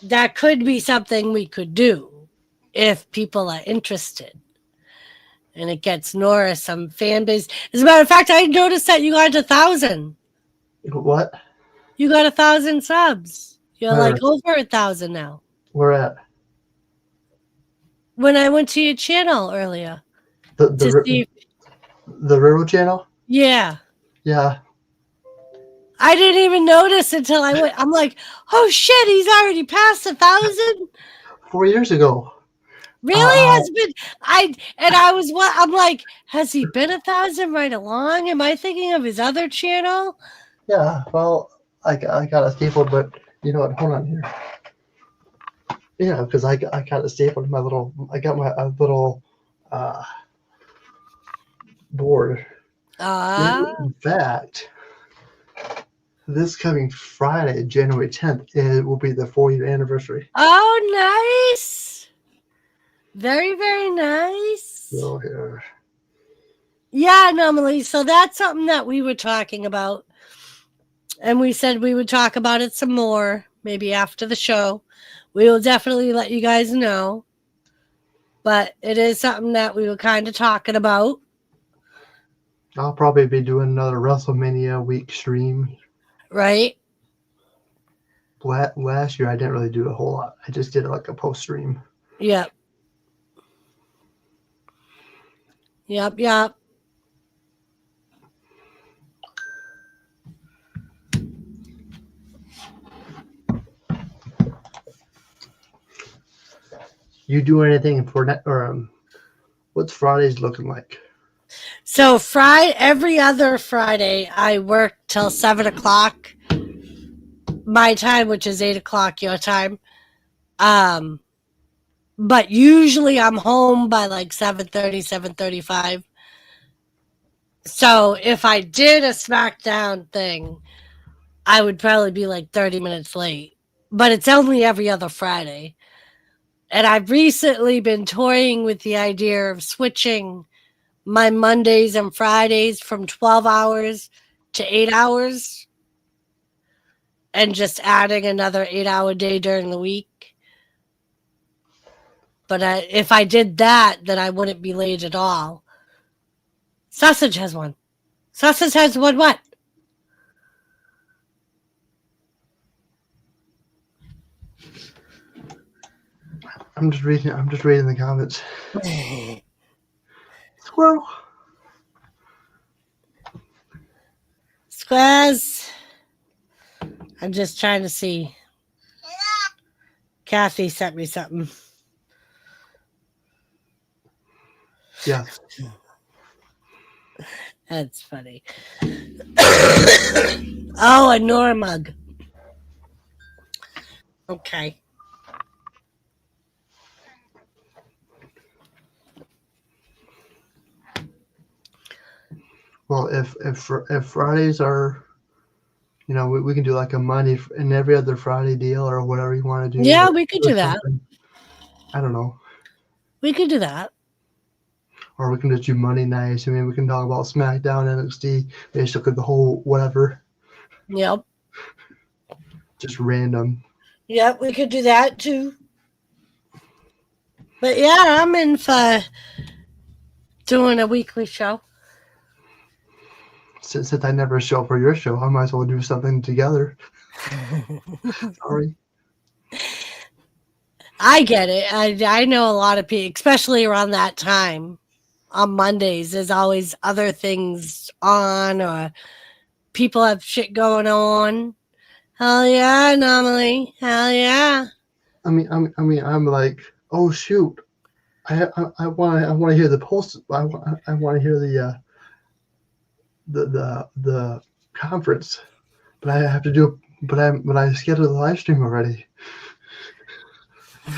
that could be something we could do if people are interested. And it gets N.O.R.A some fan base. As a matter of fact, I noticed that you got 1,000. What? You got 1,000 subs. You're Where? like over 1,000 now. Where at? When I went to your channel earlier. The Riddle channel? Yeah. Yeah. I didn't even notice until I went. I'm like, oh shit, he's already passed 1,000. 4 years ago. Really has been. I'm like, has he been 1,000 right along? Am I thinking of his other channel? Yeah. Well, I got a staple, but you know what? Hold on here. Yeah, because I got a staple to my little. I got my little board. In fact, this coming Friday, January 10th, it will be the 4-year anniversary. Oh, nice. Very, very nice. So here. Yeah, Anomaly. So that's something that we were talking about. And we said we would talk about it some more, maybe after the show. We will definitely let you guys know. But it is something that we were kind of talking about. I'll probably be doing another WrestleMania week stream. Right. Last year, I didn't really do a whole lot. I just did like a post stream. Yeah. Yep. You do anything for that, or what's Fridays looking like? So every other Friday, I work till 7 o'clock my time, which is 8 o'clock your time. But usually I'm home by like 7:30, 7:35. So if I did a SmackDown thing, I would probably be like 30 minutes late. But it's only every other Friday. And I've recently been toying with the idea of switching my Mondays and Fridays from 12 hours to 8 hours and just adding another 8-hour day during the week. But if I did that, then I wouldn't be late at all. Sausage has one. Sausage has one what? I'm just reading the comments. Squirrel. Squares. I'm just trying to see. Kathy sent me something. Yes. That's funny. Oh, a N.O.R.A mug. Okay. Well, if Fridays are, we can do like a Monday and every other Friday deal or whatever you want to do. Yeah, we could do that. I don't know. We could do that. Or we can just do Monday nights. I mean, we can talk about SmackDown, NXT, basically the whole whatever. Yep. Just random. Yep, we could do that too. But yeah, I'm in for doing a weekly show. Since I never show up for your show, I might as well do something together. Sorry. I get it. I know a lot of people, especially around that time on Mondays, there's always other things on or people have shit going on. Hell yeah, normally. Hell yeah. I mean, I'm like, oh shoot, I want to hear the post. I want to hear the conference, but I have to do. But I scheduled the live stream already.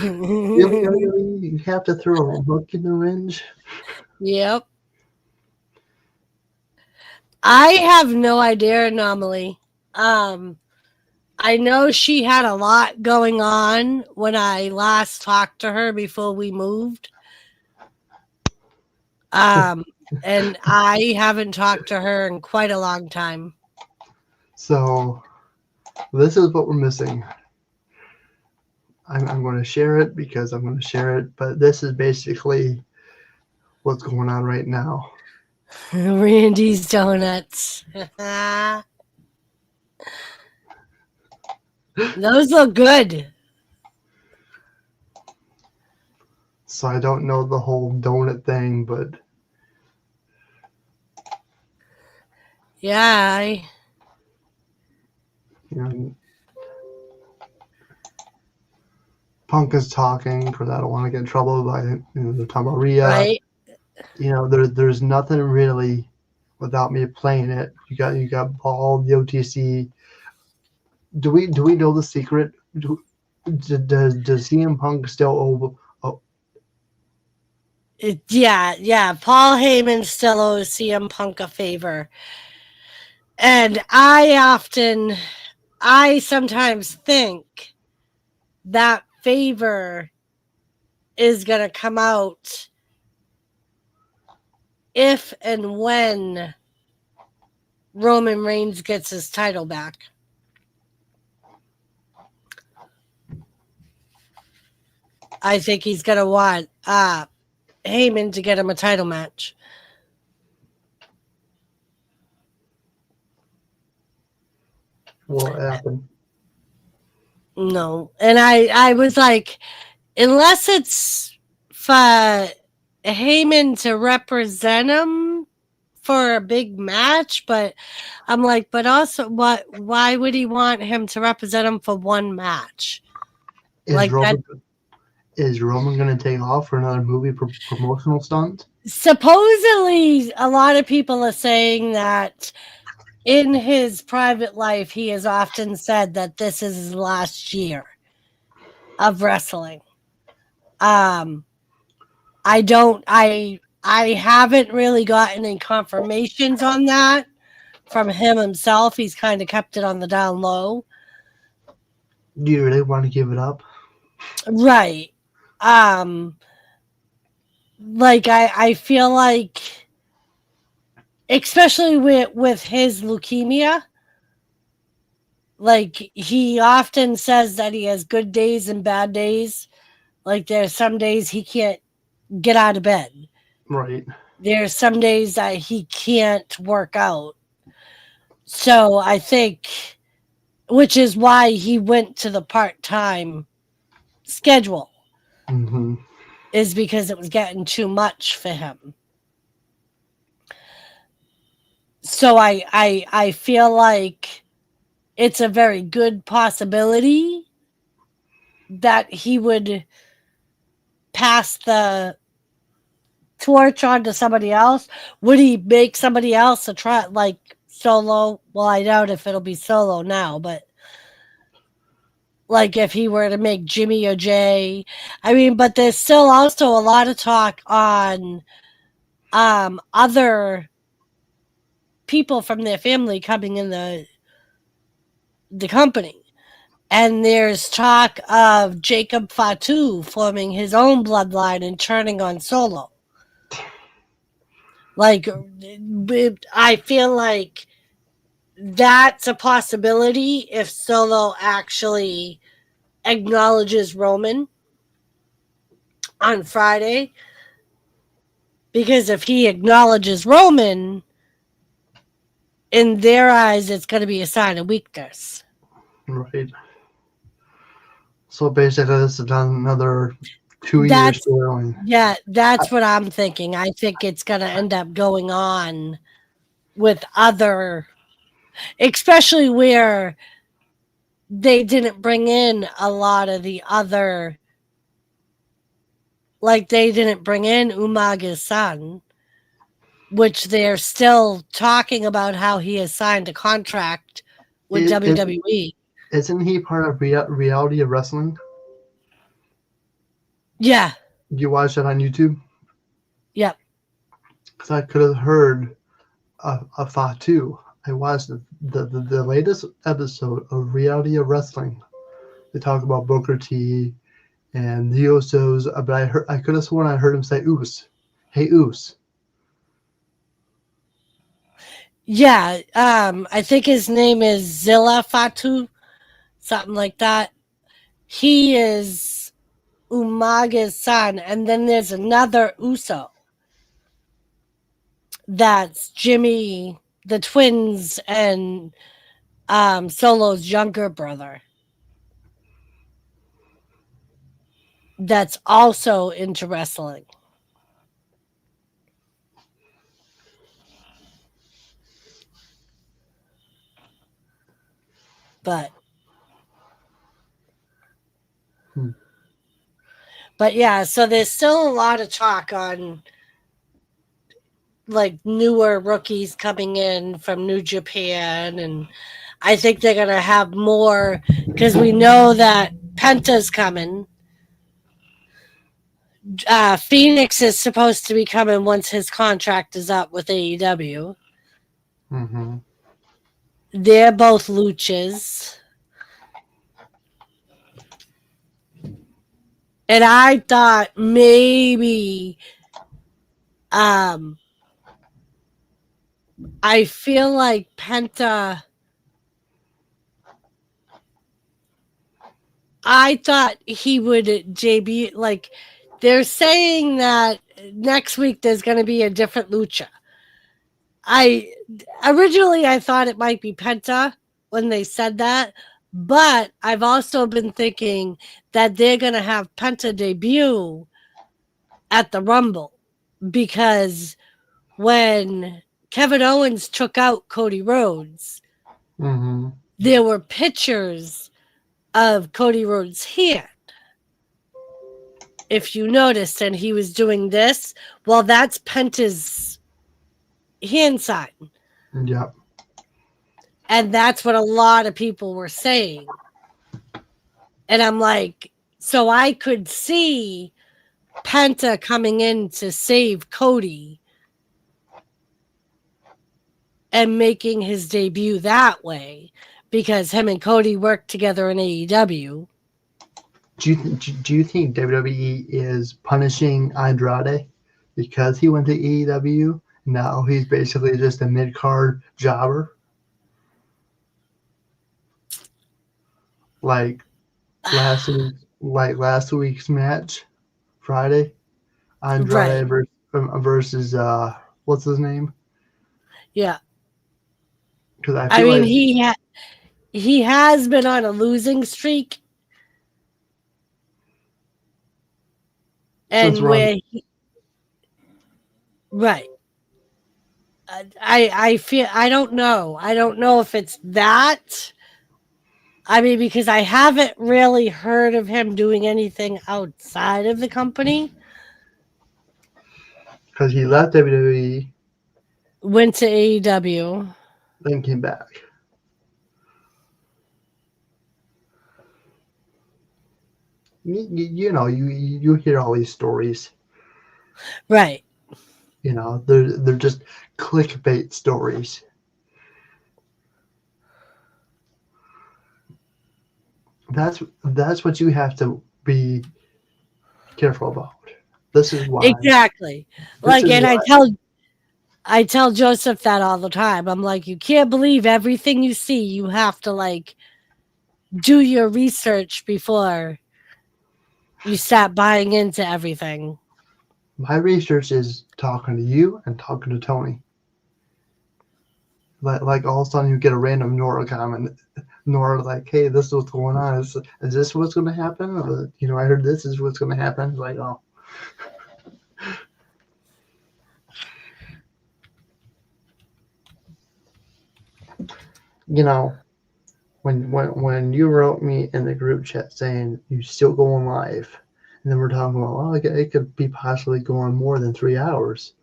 You have to throw a monkey in the ringe. Yep. I have no idea normally. I know she had a lot going on when I last talked to her before we moved. And I haven't talked to her in quite a long time. So this is what we're missing. I'm going to share it because I'm going to share it, but this is basically what's going on right now. Randy's Donuts. Those look good. So I don't know the whole donut thing, but Yeah. Punk is talking because I don't want to get in trouble by they're talking about Rhea. Right. There's nothing really without me playing it. You got Paul, the OTC. Do we know the secret? Does CM Punk still owe? Yeah. Paul Heyman still owes CM Punk a favor. And I sometimes think that favor is going to come out if and when Roman Reigns gets his title back. I think he's going to want Heyman to get him a title match. What happened? No. And I was like, unless it's for Heyman to represent him for a big match, but I'm like, but also, why would he want him to represent him for one match? Is Like that. Roman going to take off for another movie promotional stunt? Supposedly, a lot of people are saying that in his private life, he has often said that this is his last year of wrestling. I haven't really gotten any confirmations on that from him himself. He's kind of kept it on the down low. Do you really want to give it up? Right. Like I feel like, especially with his leukemia, like he often says that he has good days and bad days. Like there's some days he can't get out of bed. Right. There's some days that he can't work out. So I think, which is why he went to the part-time schedule, Mm-hmm. is because it was getting too much for him. So I feel like it's a very good possibility that he would pass the torch on to somebody else. Would he make somebody else a try, like Solo? Well, I doubt if it'll be Solo now, but like if he were to make Jimmy or Jay. I mean, but there's still also a lot of talk on other people from their family coming in the company. And there's talk of Jacob Fatu forming his own bloodline and turning on Solo. Like, I feel like that's a possibility if Solo actually acknowledges Roman on Friday. Because if he acknowledges Roman, in their eyes, it's going to be a sign of weakness. Right. So basically, this is another 2 years storyline. Yeah, that's what I'm thinking. I think it's going to end up going on with other, especially where they didn't bring in a lot of the other, like they didn't bring in Umaga's son, which they're still talking about how he has signed a contract with WWE. Isn't he part of Reality of Wrestling? Yeah. You watch that on YouTube? Yep. Because I could have heard a Fatu. I watched the latest episode of Reality of Wrestling. They talk about Booker T and the Usos, but I could have sworn I heard him say Oos. Hey Oos. Yeah. I think his name is Zilla Fatu, something like that. He is Umaga's son, and then there's another Uso. That's Jimmy, the twins, and Solo's younger brother. That's also into wrestling. But yeah, so there's still a lot of talk on like newer rookies coming in from New Japan, and I think they're gonna have more because we know that Penta's coming. Phoenix is supposed to be coming once his contract is up with AEW. Mm-hmm. They're both luchas. And I thought maybe I feel like Penta, I thought he would debut, like they're saying that next week there's going to be a different lucha. I thought it might be Penta when they said that, but I've also been thinking that they're going to have Penta debut at the Rumble. because when Kevin Owens took out Cody Rhodes, Mm-hmm. there were pictures of Cody Rhodes' hand. If you noticed, and he was doing this, well, that's Penta's hand sign. Yep. And that's what a lot of people were saying. And I'm like, so I could see Penta coming in to save Cody and making his debut that way because him and Cody worked together in AEW. Do you think WWE is punishing Andrade because he went to AEW? Now he's basically just a mid-card jobber? Like last week's match, Friday, Andrade versus what's his name? Yeah. Because I mean, he has been on a losing streak. And where he, right. I feel, I don't know if it's that. I mean, because I haven't really heard of him doing anything outside of the company. Because he left WWE, went to AEW, then came back. You know, you hear all these stories. Right. You know, they're just clickbait stories. That's what you have to be careful about. This is why. Exactly. Like, and I tell Joseph that all the time. I'm like, you can't believe everything you see. You have to like do your research before you start buying into everything. My research is talking to you and talking to Tony. Like all of a sudden you get a random N.O.R.A comment. N.O.R.A like, hey, this is what's going on. Is this what's going to happen? You know, I heard this is what's going to happen. It's like, oh. You know, when you wrote me in the group chat saying you're still going live, and then we're talking about, well, it could be possibly going more than 3 hours.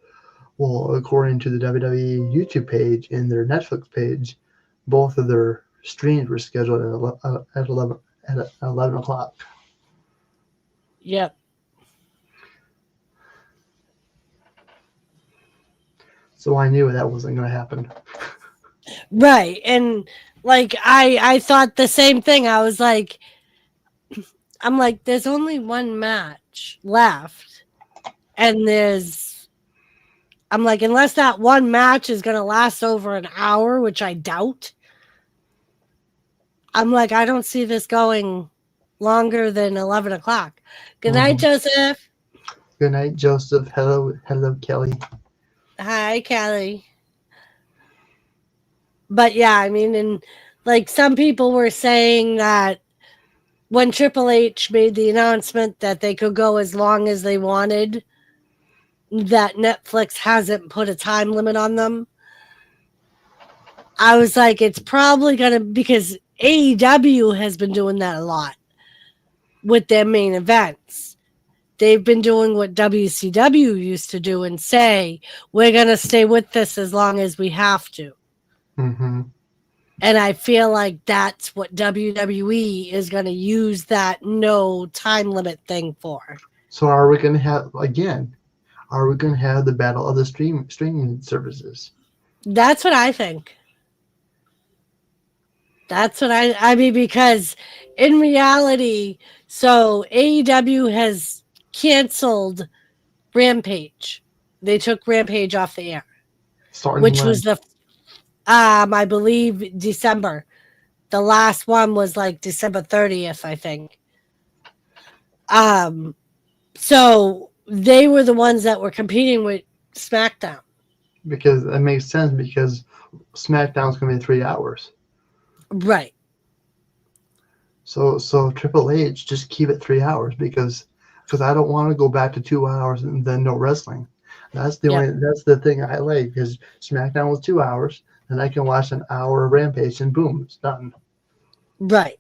Well, according to the WWE YouTube page and their Netflix page, both of their streams were scheduled at 11 o'clock. Yep. So I knew that wasn't going to happen. Right. And like I thought the same thing. I was like, I'm like, there's only one match left. And I'm like, unless that one match is going to last over an hour, which I doubt. I'm like, I don't see this going longer than 11 o'clock. Good night, Joseph. Good night, Joseph. Hello, Kelly. Hi, Kelly. But yeah, I mean, and like some people were saying that when Triple H made the announcement that they could go as long as they wanted, that Netflix hasn't put a time limit on them. I was like, it's probably going to, because AEW has been doing that a lot with their main events. They've been doing what WCW used to do and say, we're going to stay with this as long as we have to. Mm-hmm. And I feel like that's what WWE is going to use that no time limit thing for. So are we going to have, again, the battle of the streaming services? That's what I think. That's what I mean, because in reality, so AEW has canceled Rampage. They took Rampage off the air, which was I believe December. The last one was like December 30th, I think. So they were the ones that were competing with SmackDown. Because that makes sense, because SmackDown's going to be 3 hours. Right. So Triple H, just keep it 3 hours, because I don't want to go back to 2 hours and then no wrestling. That's the Yeah. only. That's the thing I like because SmackDown was 2 hours, and I can watch an hour of Rampage, and boom, it's done. Right.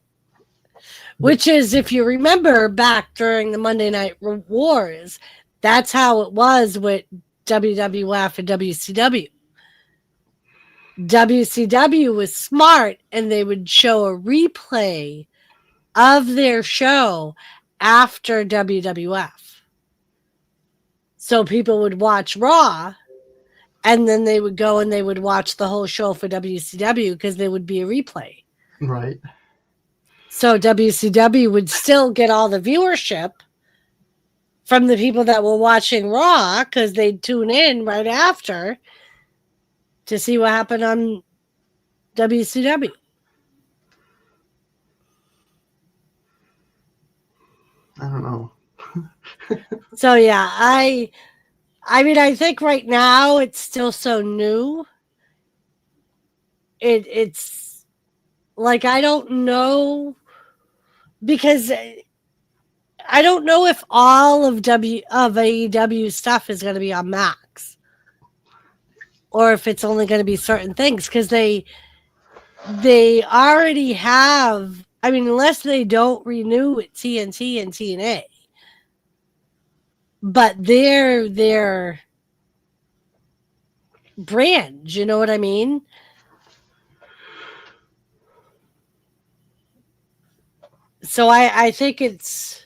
Which is, if you remember back during the Monday Night Wars, that's how it was with WWF and WCW. WCW was smart, and they would show a replay of their show after WWF. So people would watch Raw, and then they would go and they would watch the whole show for WCW because there would be a replay. Right. So WCW would still get all the viewership from the people that were watching Raw because they'd tune in right after to see what happened on WCW. I don't know. So yeah, I mean, I think right now it's still so new. It's like I don't know because I don't know if all of AEW stuff is going to be on Max or if it's only going to be certain things because they already have. I mean, unless they don't renew with TNT and TNA, but their brand, you know what I mean? So I think it's.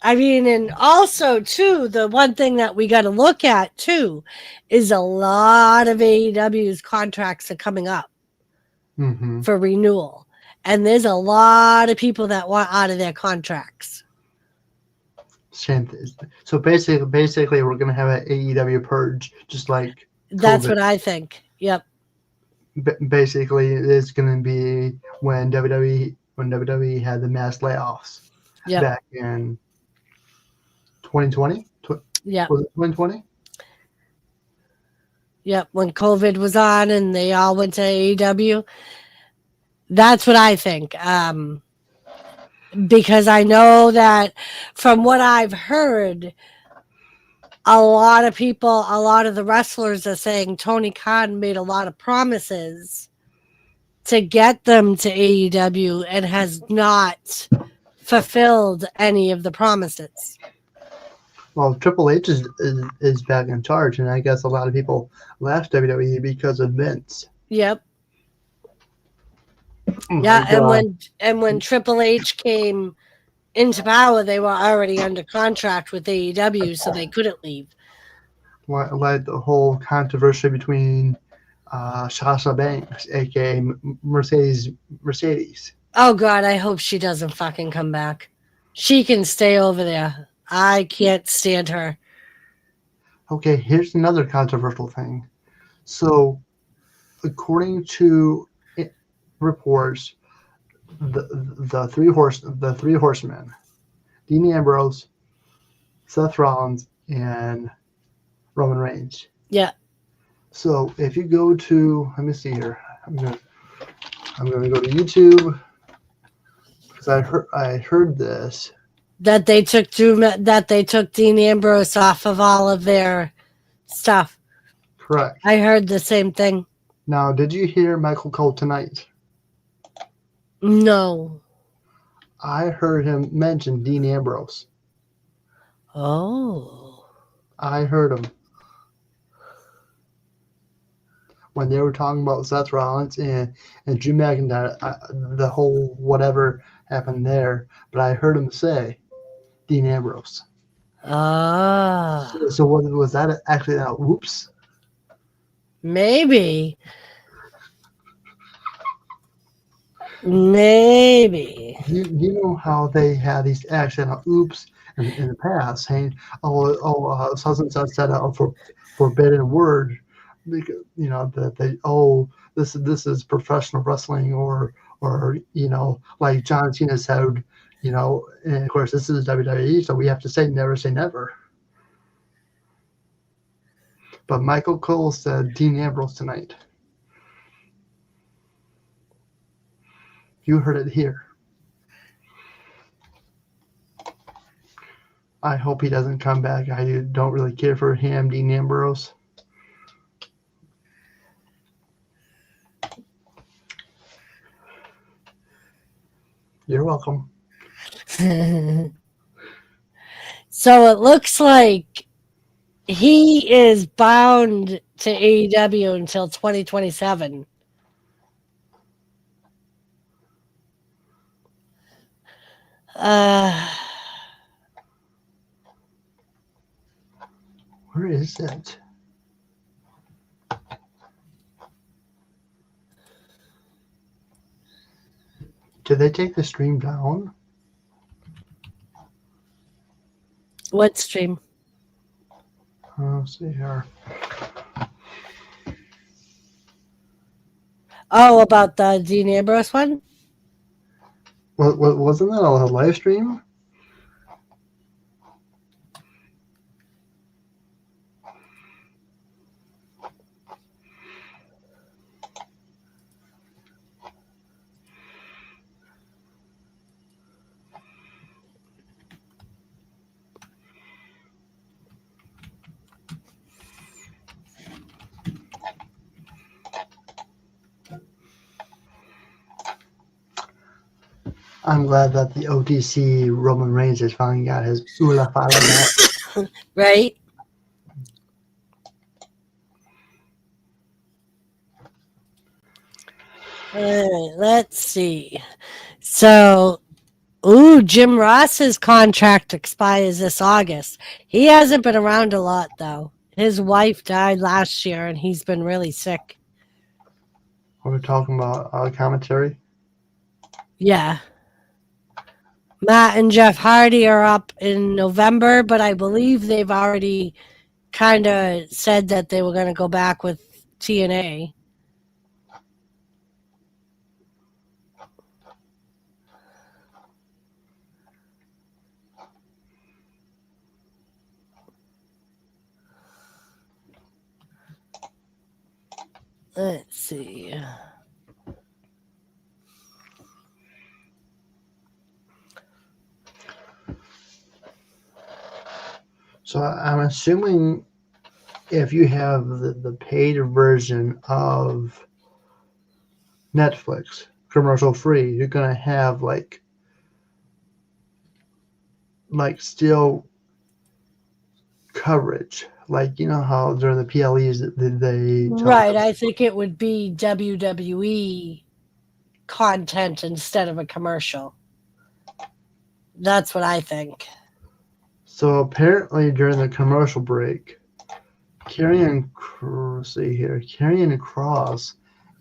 I mean, and also too, the one thing that we got to look at too is a lot of AEW's contracts are coming up Mm-hmm. for renewal, and there's a lot of people that want out of their contracts. Same thing. So basically, we're gonna have an AEW purge, just like That's COVID. what I think. Yep. Basically, it's gonna be when WWE had the mass layoffs Yep. back in 2020. Yep. Was it 2020? Yep. When COVID was on and they all went to AEW. That's what I think. Because I know that from what I've heard, a lot of people, a lot of the wrestlers are saying Tony Khan made a lot of promises to get them to AEW and has not fulfilled any of the promises. Well, Triple H is back in charge, and I guess a lot of people left WWE because of Vince. Yep. Like, and when Triple H came into power, they were already under contract with AEW, so they couldn't leave. like the whole controversy between Sasha Banks, aka Mercedes. Oh God, I hope she doesn't fucking come back. She can stay over there. I can't stand her. Okay, here's another controversial thing. So, according to reports, the three horsemen, Dean Ambrose, Seth Rollins, and Roman Reigns. Yeah. So if you go to, let me see here. I'm gonna go to YouTube because I heard this. That they took Dean Ambrose off of all of their stuff. Correct. I heard the same thing. Now, did you hear Michael Cole tonight? No. I heard him mention Dean Ambrose. Oh. I heard him when they were talking about Seth Rollins and Drew McIntyre. The whole whatever happened there, but I heard him say Dean Ambrose. Ah. So what was that actually? Whoops. Maybe. Maybe. You know how they had these accidental oops in the past, saying, such and such said a forbidden word, because that this is professional wrestling, or like John Cena said, and of course this is WWE, so we have to say never say never. But Michael Cole said Dean Ambrose tonight. You heard it here. I hope he doesn't come back. I don't really care for him, Dean Ambrose. You're welcome. So it looks like he is bound to AEW until 2027. Where is it? Did they take the stream down? What stream? Let's see here. Oh, about the Dean Ambrose one? Wasn't that a live stream? I'm glad that the OTC Roman Reigns has finally got his Ula Fala back. Right? Let's see. So, Jim Ross's contract expires this August. He hasn't been around a lot, though. His wife died last year, and he's been really sick. We're talking about commentary. Yeah. Matt and Jeff Hardy are up in November, but I believe they've already kind of said that they were going to go back with TNA. Let's see. So I'm assuming if you have the paid version of Netflix, commercial free, you're gonna have like still coverage. Like, you know how during the PLEs they Right, I think it would be WWE content instead of a commercial. That's what I think. So apparently during the commercial break, Karrion Kross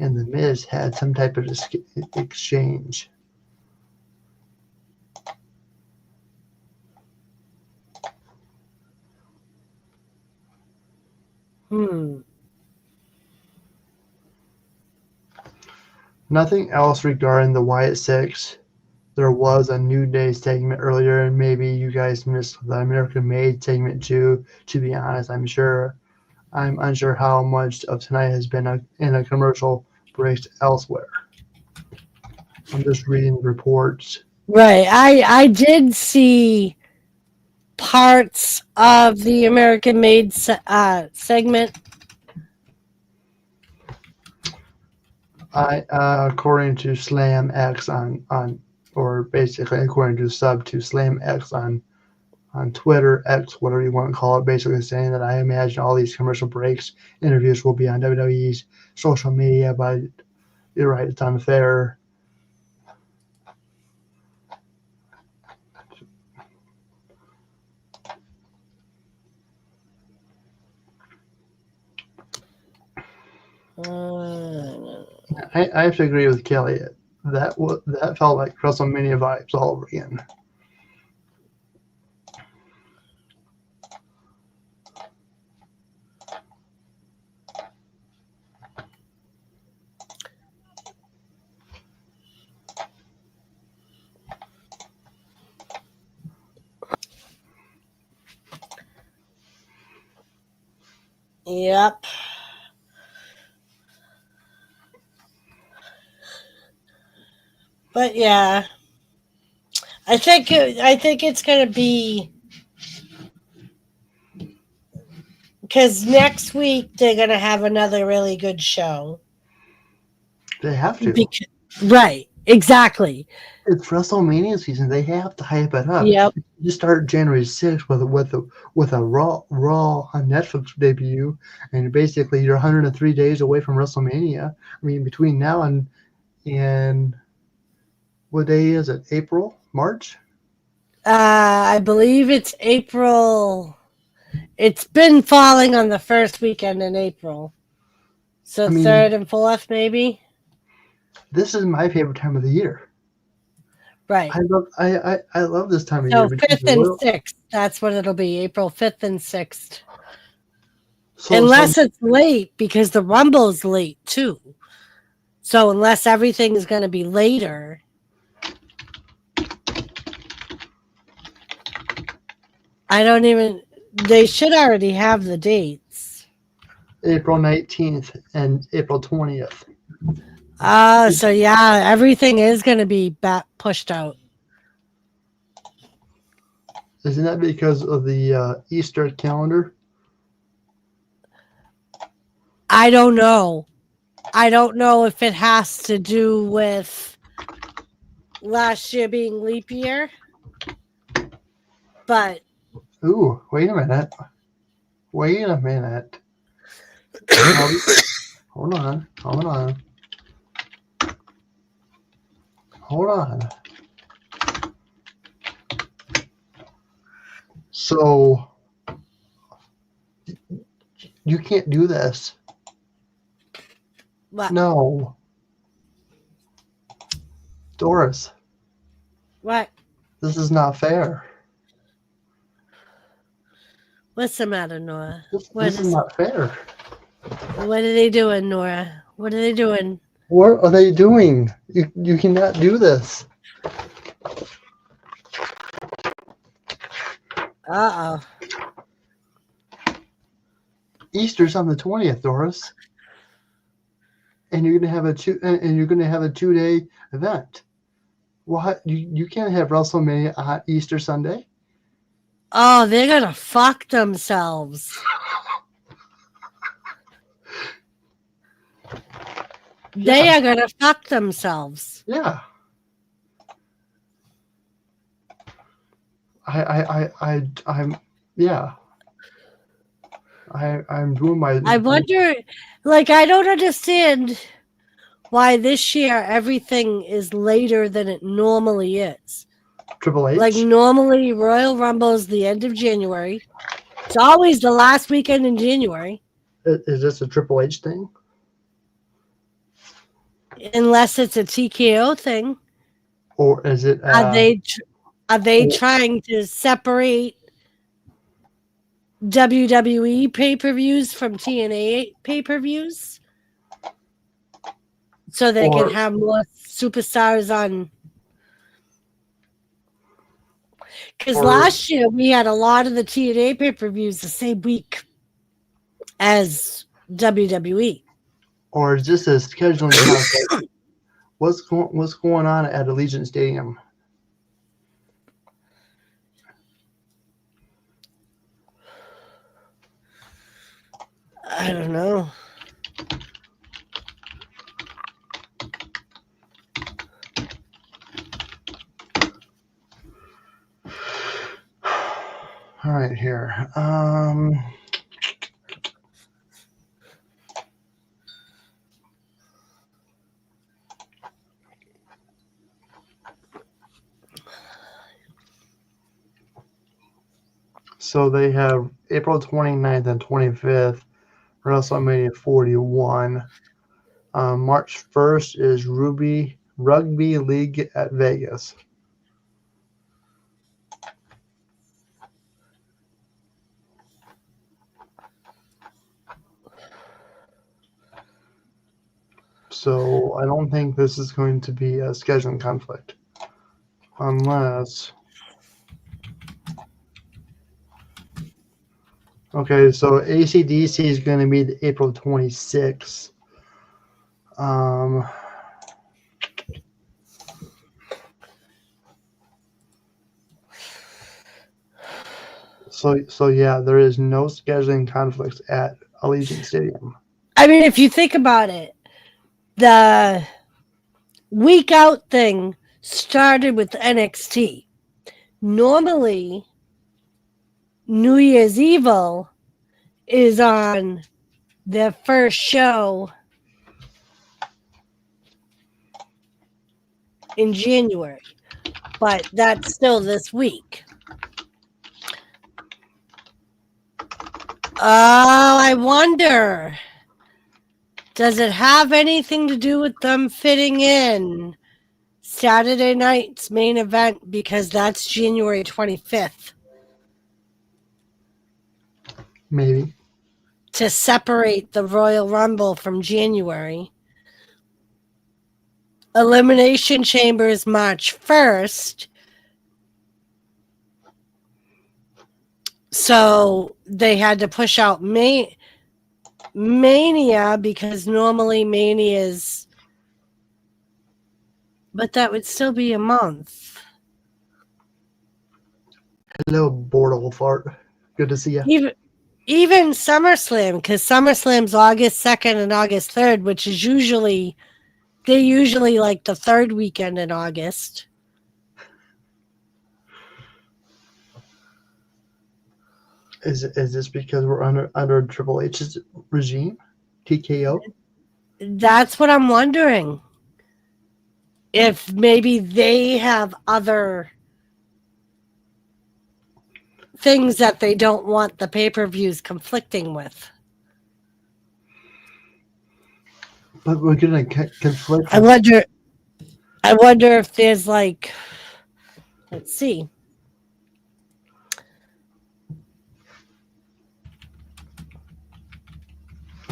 and The Miz had some type of exchange. Nothing else regarding the Wyatt Six. There was a New Day segment earlier, and maybe you guys missed the American Made segment too. To be honest, I'm unsure how much of tonight has been in a commercial breaks elsewhere. I'm just reading reports. Right, I did see parts of the American Made segment. According to Slam X or basically according to sub to Slam X on Twitter, X, whatever you want to call it, basically saying that I imagine all these commercial breaks, interviews will be on WWE's social media, but you're right, it's unfair. I have to agree with Kelly. That felt like WrestleMania vibes all over again. Yep. But yeah, I think it's gonna be because next week they're gonna have another really good show. They have to. Right, exactly. It's WrestleMania season. They have to hype it up. Yep. You start January 6th with a Raw on Netflix debut, and basically you're 103 days away from WrestleMania. I mean, between now and what day is it? April, March? I believe it's April. It's been falling on the first weekend in April. So I mean, third and fourth, maybe. this is my favorite time of the year. Right. I love this time of So year. Between fifth the and Royal- sixth. That's what it'll be. April 5th and 6th. So Unless it's late, because the Rumble's late too. So unless everything is going to be later. I don't even. They should already have the dates. April 19th and April 20th. So yeah, everything is going to be pushed out. Isn't that because of the Easter calendar? I don't know. I don't know if it has to do with last year being leap year. But Ooh, wait a minute. Wait a minute. Hold on. Hold on. Hold on. So you can't do this. what? No. Doris, What? this is not fair. What's the matter, Nora? This is not fair. What are they doing, Nora? What are they doing? What are they doing? You cannot do this. Uh-oh. Easter's on the 20th, Doris. And you're gonna have a 2-day event. What? You can't have WrestleMania on Easter Sunday? Oh, they're gonna fuck themselves. They are gonna fuck themselves. Yeah. I'm doing my. I wonder, I don't understand why this year everything is later than it normally is. Triple H. Like normally, Royal Rumble is the end of January. It's always the last weekend in January, Is this a Triple H thing? unless it's a TKO thing. Or is it? Are they trying to separate WWE pay-per-views from TNA pay-per-views so they can have more superstars on? Because last year we had a lot of the TNA pay-per-views the same week as WWE. Or is this a scheduling conflict? What's going on at Allegiant Stadium? I don't know. All right, here. So they have April 29th and 25th, WrestleMania 41. March 1st is Rugby League at Vegas. So I don't think this is going to be a scheduling conflict. Unless... Okay, so AC/DC is going to be the April 26th. So yeah, there is no scheduling conflicts at Allegiant Stadium. I mean, if you think about it, the week out thing started with NXT. Normally, New Year's Evil is on their first show in January, but that's still this week. Oh, I wonder. Does it have anything to do with them fitting in Saturday night's main event, because that's January 25th, Maybe. to separate the Royal Rumble from January? Elimination Chamber is March 1st. So they had to push out Mania, because normally Mania's, but that would still be a month. Hello, Bortle fart. Good to see you. Even SummerSlam, because SummerSlam's August 2nd and August 3rd, which is they're usually like the third weekend in August. Is this because we're under Triple H's regime? TKO? That's what I'm wondering. If maybe they have other things that they don't want the pay-per-views conflicting with. But we're gonna conflict. I wonder if there's like, let's see.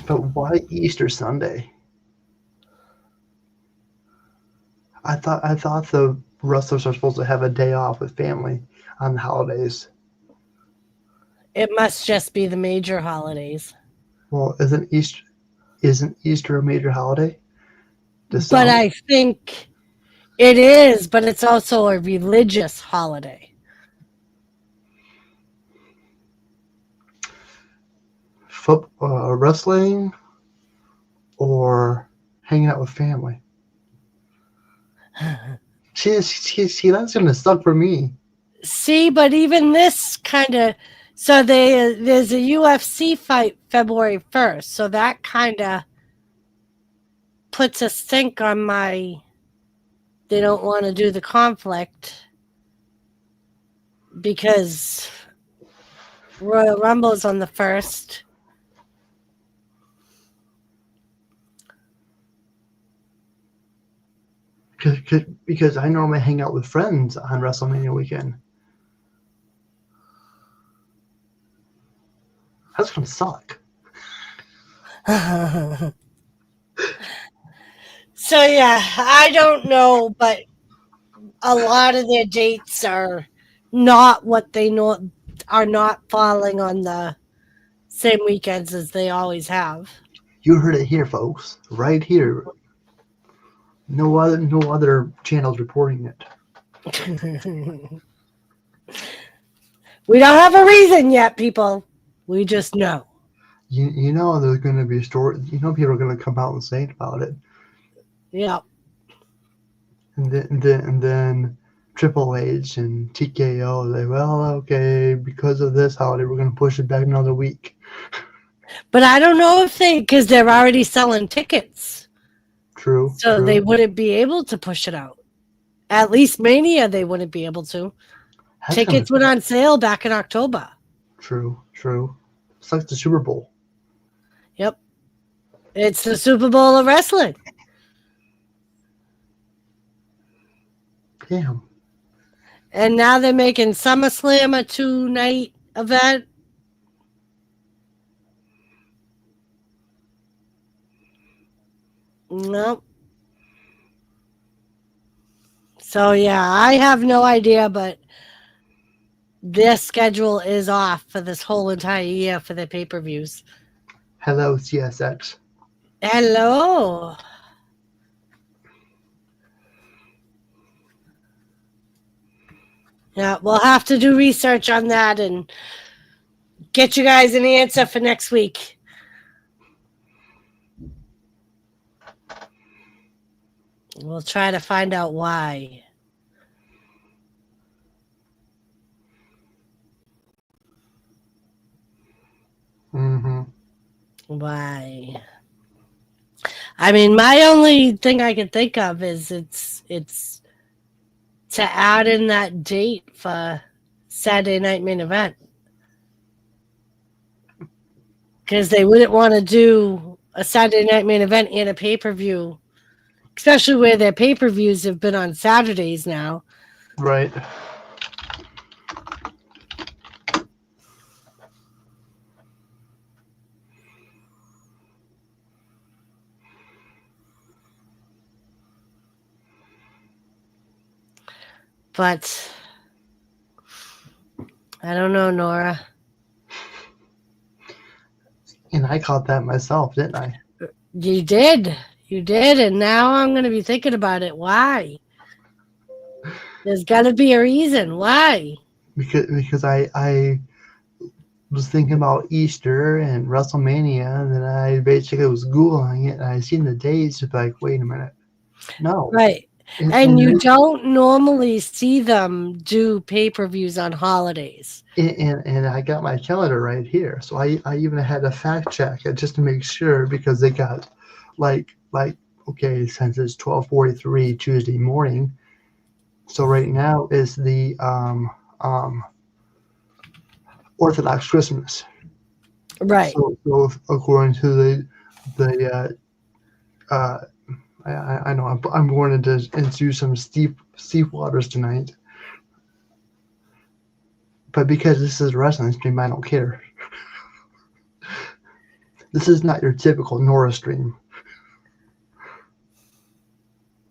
But why Easter Sunday? I thought the wrestlers are supposed to have a day off with family on the holidays. It must just be the major holidays. Well, isn't Easter a major holiday? But I think it is, but it's also a religious holiday. Wrestling or hanging out with family. See, that's gonna suck for me. See, but even this kind of, so there's a UFC fight February 1st, so that kind of puts a stink on they don't want to do the conflict, because Royal Rumble's on the 1st. Because I normally hang out with friends on WrestleMania weekend. That's gonna suck. So yeah, I don't know, but a lot of their dates are not what they know, are not falling on the same weekends as they always have. You heard it here, folks. Right here. No other channels reporting it. We don't have a reason yet, people. We just know. You know there's going to be a story. You know people are going to come out and say about it. Yeah. And then Triple H and TKO say, well, okay, because of this holiday, we're going to push it back another week. But I don't know if because they're already selling tickets. True. So they wouldn't be able to push it out. At least Mania, they wouldn't be able to. Tickets went on sale back in October. True. It's like the Super Bowl. Yep. It's the Super Bowl of wrestling. Damn. And now they're making SummerSlam a 2-night event. Nope. So yeah, I have no idea, but their schedule is off for this whole entire year for their pay-per-views. Hello, CSX. Hello. Yeah, we'll have to do research on that and get you guys an answer for next week. We'll try to find out why. Mm-hmm. Why? I mean, my only thing I can think of is it's to add in that date for Saturday Night Main Event. Because they wouldn't want to do a Saturday Night Main Event and a pay-per-view, especially where their pay-per-views have been on Saturdays now. Right. But I don't know, N.O.R.A. And I caught that myself, didn't I? You did. You did. And now I'm going to be thinking about it. Why? There's got to be a reason. Why? Because I was thinking about Easter and WrestleMania, and then I basically was Googling it, and I seen the dates. It's like, wait a minute. No. Right. And And you don't normally see them do pay-per-views on holidays. And I got my calendar right here, so I even had to fact check it just to make sure, because they got like okay, since it's 12:43 Tuesday morning, so right now is the Orthodox Christmas. Right. So according to the I know I'm going into some steep waters tonight. But because this is a wrestling stream, I don't care. This is not your typical N.O.R.A stream,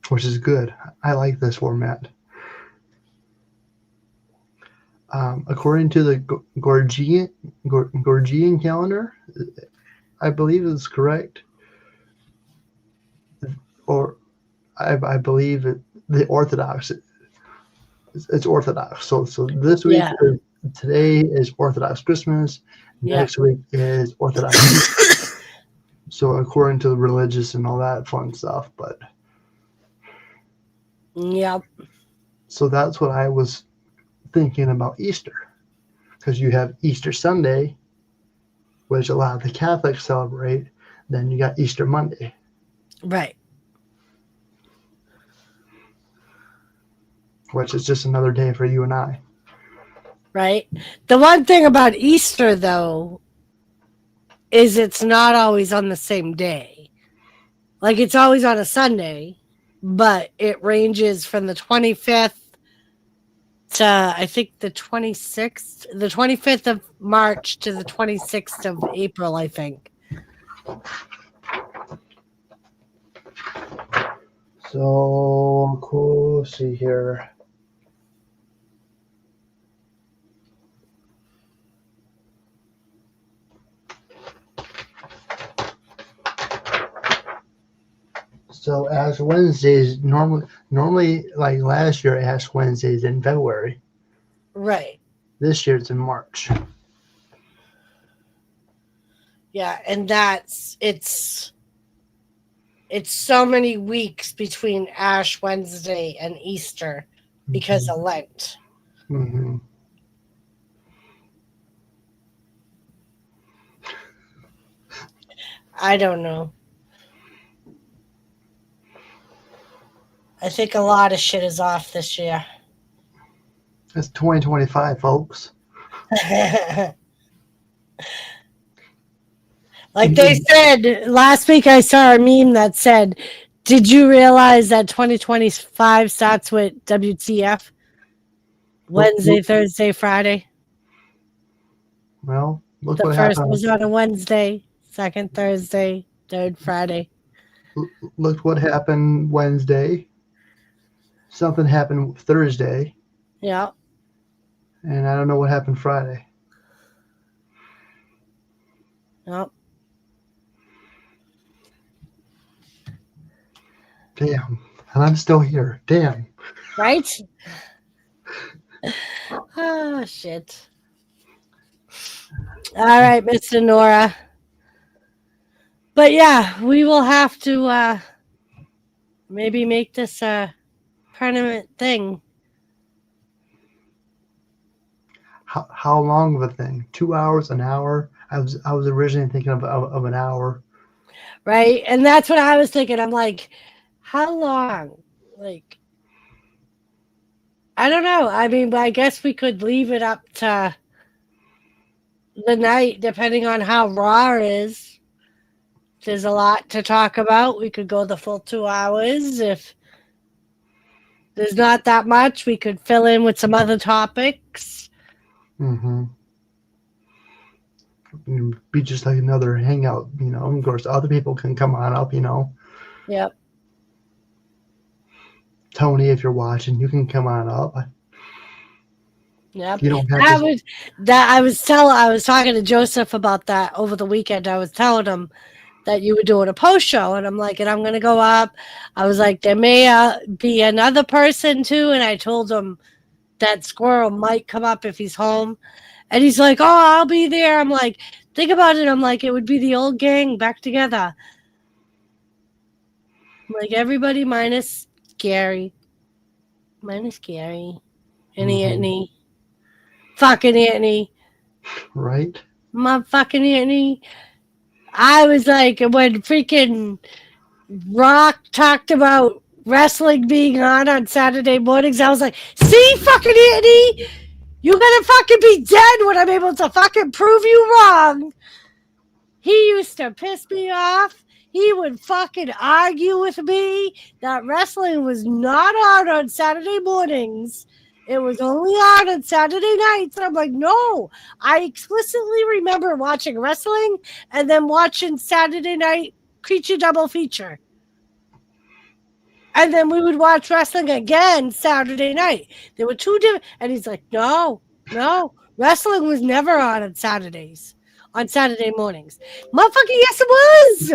which is good. I like this format. According to the Gorgian calendar, I believe it's correct. Or I believe the Orthodox. It's Orthodox. So this week, today is Orthodox Christmas. Next week is Orthodox. So according to the religious and all that fun stuff, but yep. So that's what I was thinking about Easter, because you have Easter Sunday, which a lot of the Catholics celebrate. Then you got Easter Monday. Right. Which is just another day for you and I. Right. The one thing about Easter, though, is it's not always on the same day. Like, it's always on a Sunday, but it ranges from the 25th to, I think, the 26th, the 25th of March to the 26th of April, I think. So, cool. Let's see here. So Ash Wednesdays normally like last year, Ash Wednesdays in February. Right. This year it's in March. Yeah, and it's so many weeks between Ash Wednesday and Easter because of Lent. Mm-hmm. I don't know. I think a lot of shit is off this year. It's 2025, folks. Like they said last week, I saw a meme that said, "Did you realize that 2025 starts with WTF? Wednesday, Thursday, Friday. Well, look The what first happened. was on a Wednesday, second Thursday, third Friday. Look what happened Wednesday. Something happened Thursday. Yeah. And I don't know what happened Friday. Yep. Damn. And I'm still here. Damn. Right? Oh, shit. All right, Mr. N.O.R.A. But yeah, we will have to maybe make this a permanent thing. How long of a thing? 2 hours, an hour? I was originally thinking of an hour. Right? And that's what I was thinking. I'm like, how long? Like, I don't know. I mean, I guess we could leave it up to the night, depending on how Raw is. There's a lot to talk about. We could go the full 2 hours. If there's not that much, we could fill in with some other topics. Mm-hmm. Be just like another hangout, you know. Of course, other people can come on up, you know. Yep. Tony, if you're watching, you can come on up. Yep. You don't have to. I was talking to Joseph about that over the weekend. I was telling him that you were doing a post show, and I'm like, and I'm gonna go up. I was like, there may be another person too, and I told him that Squirrel might come up if he's home, and he's like, oh, I'll be there. I'm like, think about it. I'm like, it would be the old gang back together. Like everybody minus Gary, and Anthony, fucking Anthony, Right? motherfucking Anthony. I was like, when freaking Rock talked about wrestling being on Saturday mornings, I was like, see, fucking Anthony, you're gonna fucking be dead when I'm able to fucking prove you wrong. He used to piss me off. He would fucking argue with me that wrestling was not on Saturday mornings. It was only on Saturday nights. And I'm like, no. I explicitly remember watching wrestling and then watching Saturday night Creature Double Feature. And then we would watch wrestling again Saturday night. There were two different. And he's like, no. Wrestling was never on Saturdays. On Saturday mornings. Motherfucking yes, it was.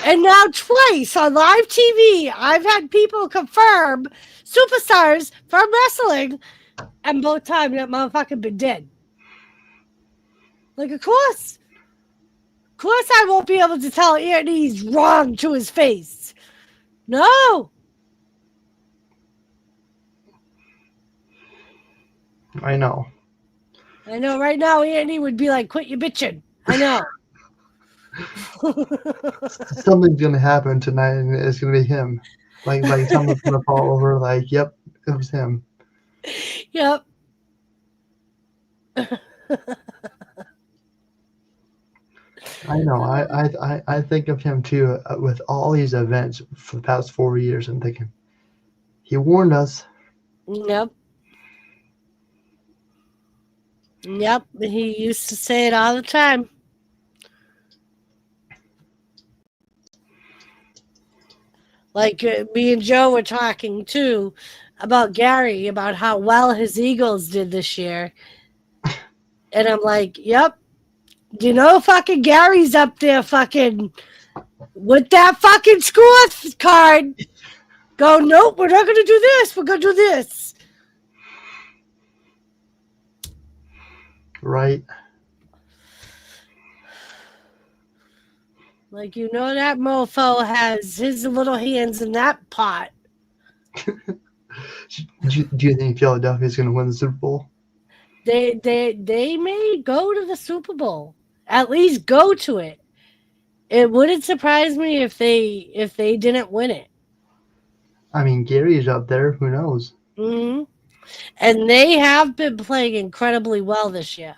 And now twice on live TV, I've had people confirm superstars from wrestling, and both times that motherfucker been dead. Like, of course I won't be able to tell Anthony he's wrong to his face. No. I know. Right now Anthony would be like, quit your bitching. I know. Something's gonna happen tonight, and it's gonna be him. Like someone's gonna fall over. Like, yep, it was him. Yep. I know. I think of him too with all these events for the past 4 years. I'm thinking, he warned us. Yep. He used to say it all the time. Like me and Joe were talking too about Gary, about how well his Eagles did this year. And I'm like, yep. You know, fucking Gary's up there fucking with that fucking scorecard. Go, nope, we're not going to do this. We're going to do this. Right. Like, you know, that mofo has his little hands in that pot. Do you think Philadelphia's going to win the Super Bowl? They may go to the Super Bowl. At least go to it. It wouldn't surprise me if they didn't win it. I mean, Gary's up there. Who knows? Mm-hmm. And they have been playing incredibly well this year.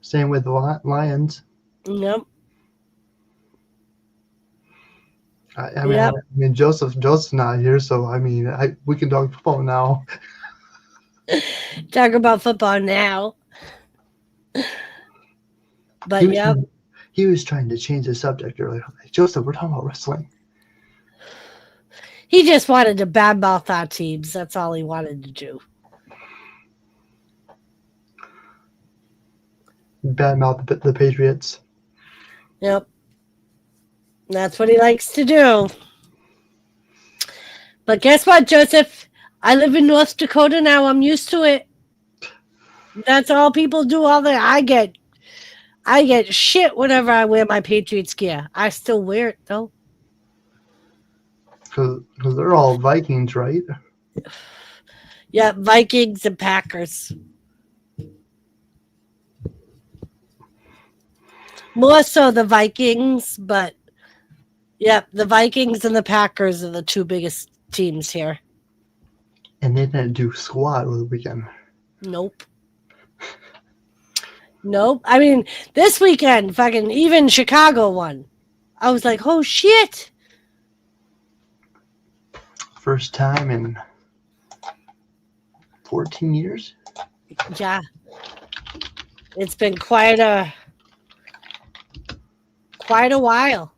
Same with the Lions. Yep. I mean, Joseph's not here, so I mean, we can talk football now. Talk about football now. But he was trying to change the subject earlier. Like, Joseph, we're talking about wrestling. He just wanted to badmouth our teams. That's all he wanted to do. Badmouth the Patriots. Yep. That's what he likes to do. But guess what, Joseph? I live in North Dakota now. I'm used to it. That's all people do all day. I get shit whenever I wear my Patriots gear. I still wear it though. Because they're all Vikings, right? Yeah, Vikings and Packers. More so the Vikings, but yeah, the Vikings and the Packers are the two biggest teams here. And they didn't do squat over the weekend. Nope. Nope. I mean, this weekend, fucking even Chicago won. I was like, oh shit. First time in 14 years? Yeah. It's been quite a while.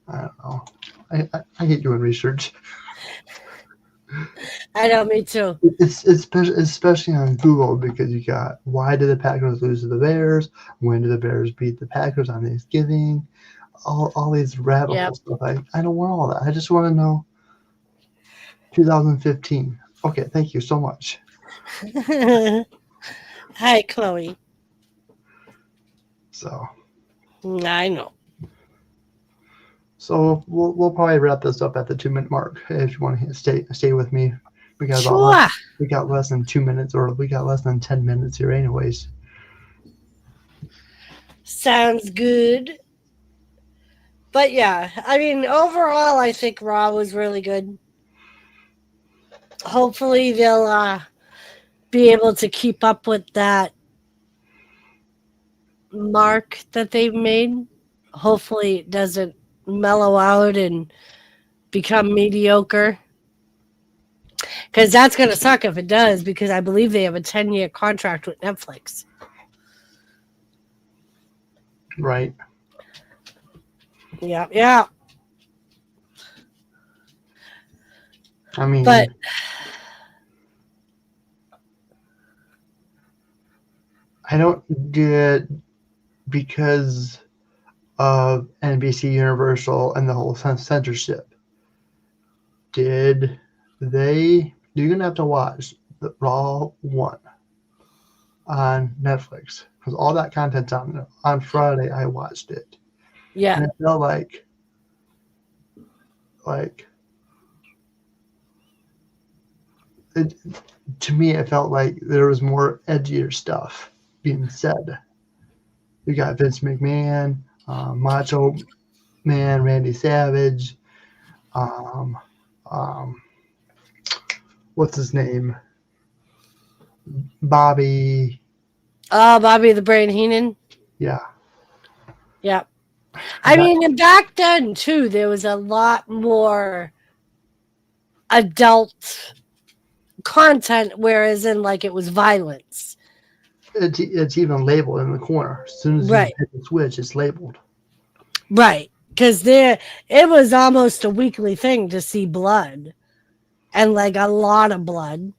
I don't know. I hate doing research. I know, me too. It's especially on Google because you got why did the Packers lose to the Bears? When did the Bears beat the Packers on Thanksgiving? All these rabbit hole stuff. I don't want all that. I just want to know 2015. Okay, thank you so much. Hi, Chloe. So I know. So we'll probably wrap this up at the 2-minute mark if you want to stay with me. We got Sure. we got less than 2 minutes, or we got less than 10 minutes here, anyways. Sounds good. But yeah, I mean, overall, I think Raw was really good. Hopefully, they'll be able to keep up with that mark that they've made. Hopefully, it doesn't mellow out and become mediocre. Because that's going to suck if it does, because I believe they have a 10-year contract with Netflix. Right. Yeah. I mean, but I don't get because of NBC Universal and the whole censorship. You're going to have to watch the Raw 1 on Netflix because all that content's on there. On Friday, I watched it. Yeah. And it felt like to me, it felt like there was more edgier stuff being said. You got Vince McMahon, Macho Man, Randy Savage, what's his name? Bobby. Bobby the Brain Heenan. Yeah. Yeah. I mean, and back then, too, there was a lot more adult content, whereas it was violence. It's even labeled in the corner. As soon as you hit the switch, it's labeled. Right. Because it was almost a weekly thing to see blood. And a lot of blood.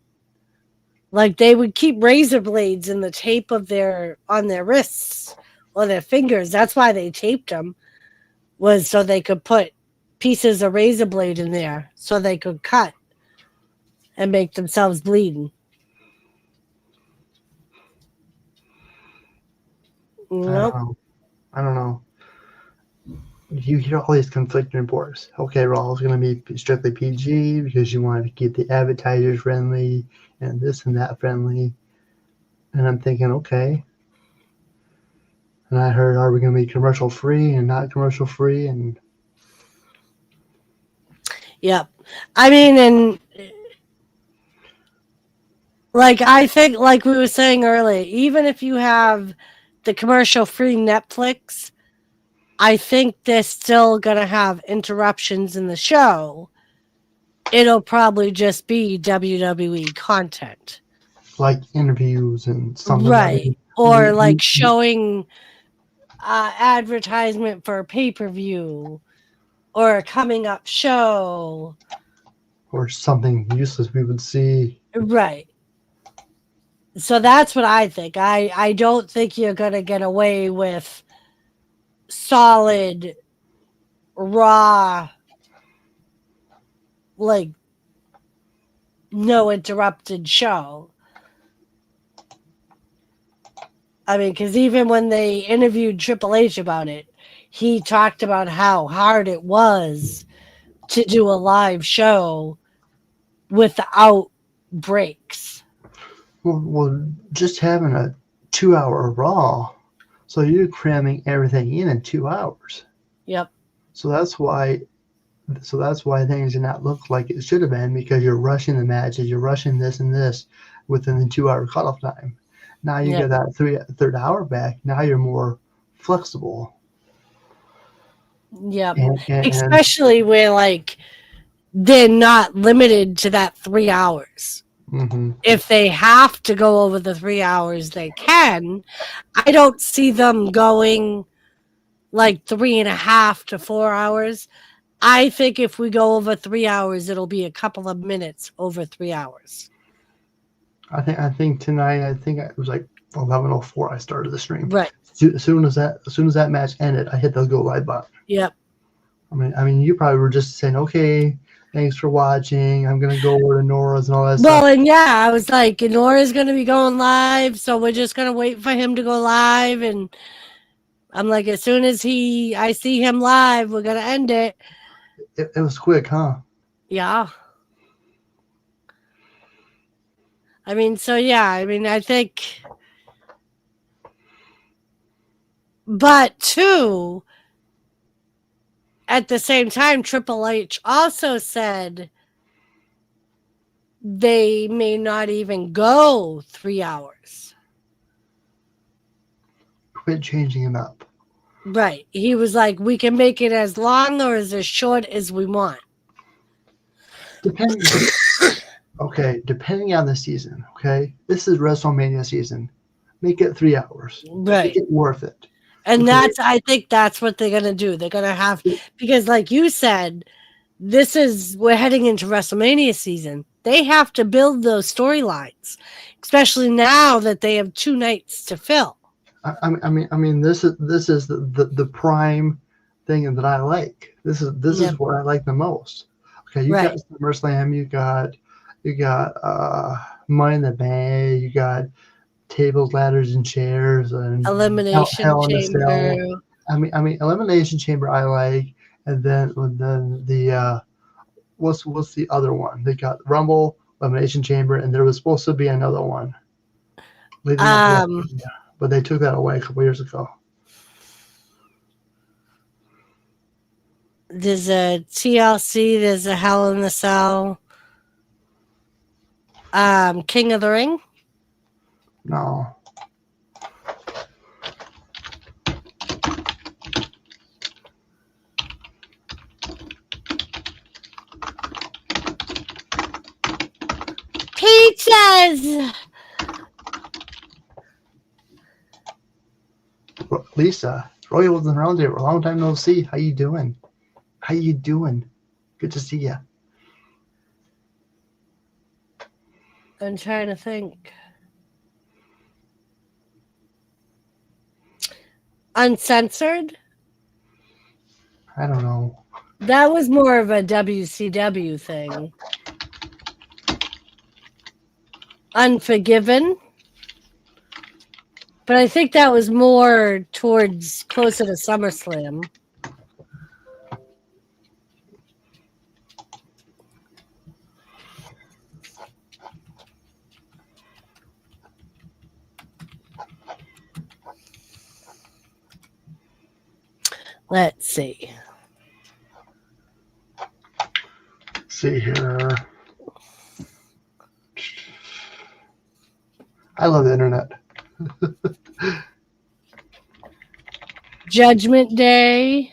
They would keep razor blades in the tape on their wrists or their fingers. That's why they taped them, was so they could put pieces of razor blade in there so they could cut and make themselves bleed. Nope. I don't know. You hear all these conflicting reports. Okay, Raw is going to be strictly PG because you wanted to keep the advertisers friendly and this and that friendly. And I'm thinking, okay. And I heard, are we going to be commercial free and not commercial free? And yep. I mean, and I think, we were saying earlier, even if you have the commercial free Netflix, I think they're still going to have interruptions in the show. It'll probably just be WWE content. Like interviews and something. Right. Or showing advertisement for a pay-per-view. or a coming up show. Or something useless we would see. Right. So that's what I think. I don't think you're going to get away with solid, raw, like, no interrupted show. I mean, because even when they interviewed Triple H about it, he talked about how hard it was to do a live show without breaks. Well, just having a 2-hour Raw, so you're cramming everything in 2 hours. Yep. So that's why things do not look like it should have been, because you're rushing the matches, you're rushing this and this within the 2-hour cutoff time. Now you get that third hour back. Now you're more flexible. Yep. And especially where like they're not limited to that 3 hours. Mm-hmm. If they have to go over the 3 hours, they can. I don't see them going like 3.5 to 4 hours. I think if we go over 3 hours, it'll be a couple of minutes over 3 hours. I think tonight, it was like 11:04. I started the stream. Right. As soon as that match ended, I hit the go live button. Yep. I mean, you probably were just saying, okay, thanks for watching. I'm gonna go over to N.O.R.A's and all that stuff. Well, and yeah, I was like, N.O.R.A's going to be going live, so we're just going to wait for him to go live. And I'm like, as soon as I see him live, we're going to end it. It was quick, huh? Yeah. I mean, so yeah, I think, but too, at the same time, Triple H also said they may not even go 3 hours. Quit changing it up. Right. He was like, we can make it as long or as short as we want. Depending on the season, okay? This is WrestleMania season. Make it 3 hours. Right. Make it worth it. And okay. I think that's what they're going to do. They're going to have, because like you said, we're heading into WrestleMania season. They have to build those storylines, especially now that they have 2 nights to fill. I mean, this is the prime thing that I like. This is what I like the most. Okay, you got SummerSlam, you got Money in the Bank, you got tables, ladders, and chairs, and Elimination Chamber. I mean, Elimination Chamber I like, and then the what's the other one? They got Rumble, Elimination Chamber, and there was supposed to be another one. But they took that away a couple years ago. There's a TLC. There's a Hell in the Cell. King of the Ring. No. Pizzas. Lisa, Roy wasn't around here for a long time no see. How you doing? Good to see you. I'm trying to think. Uncensored? I don't know. That was more of a WCW thing. Unforgiven? But I think that was more towards closer to SummerSlam. Let's see. See here. I love the internet. Judgment Day.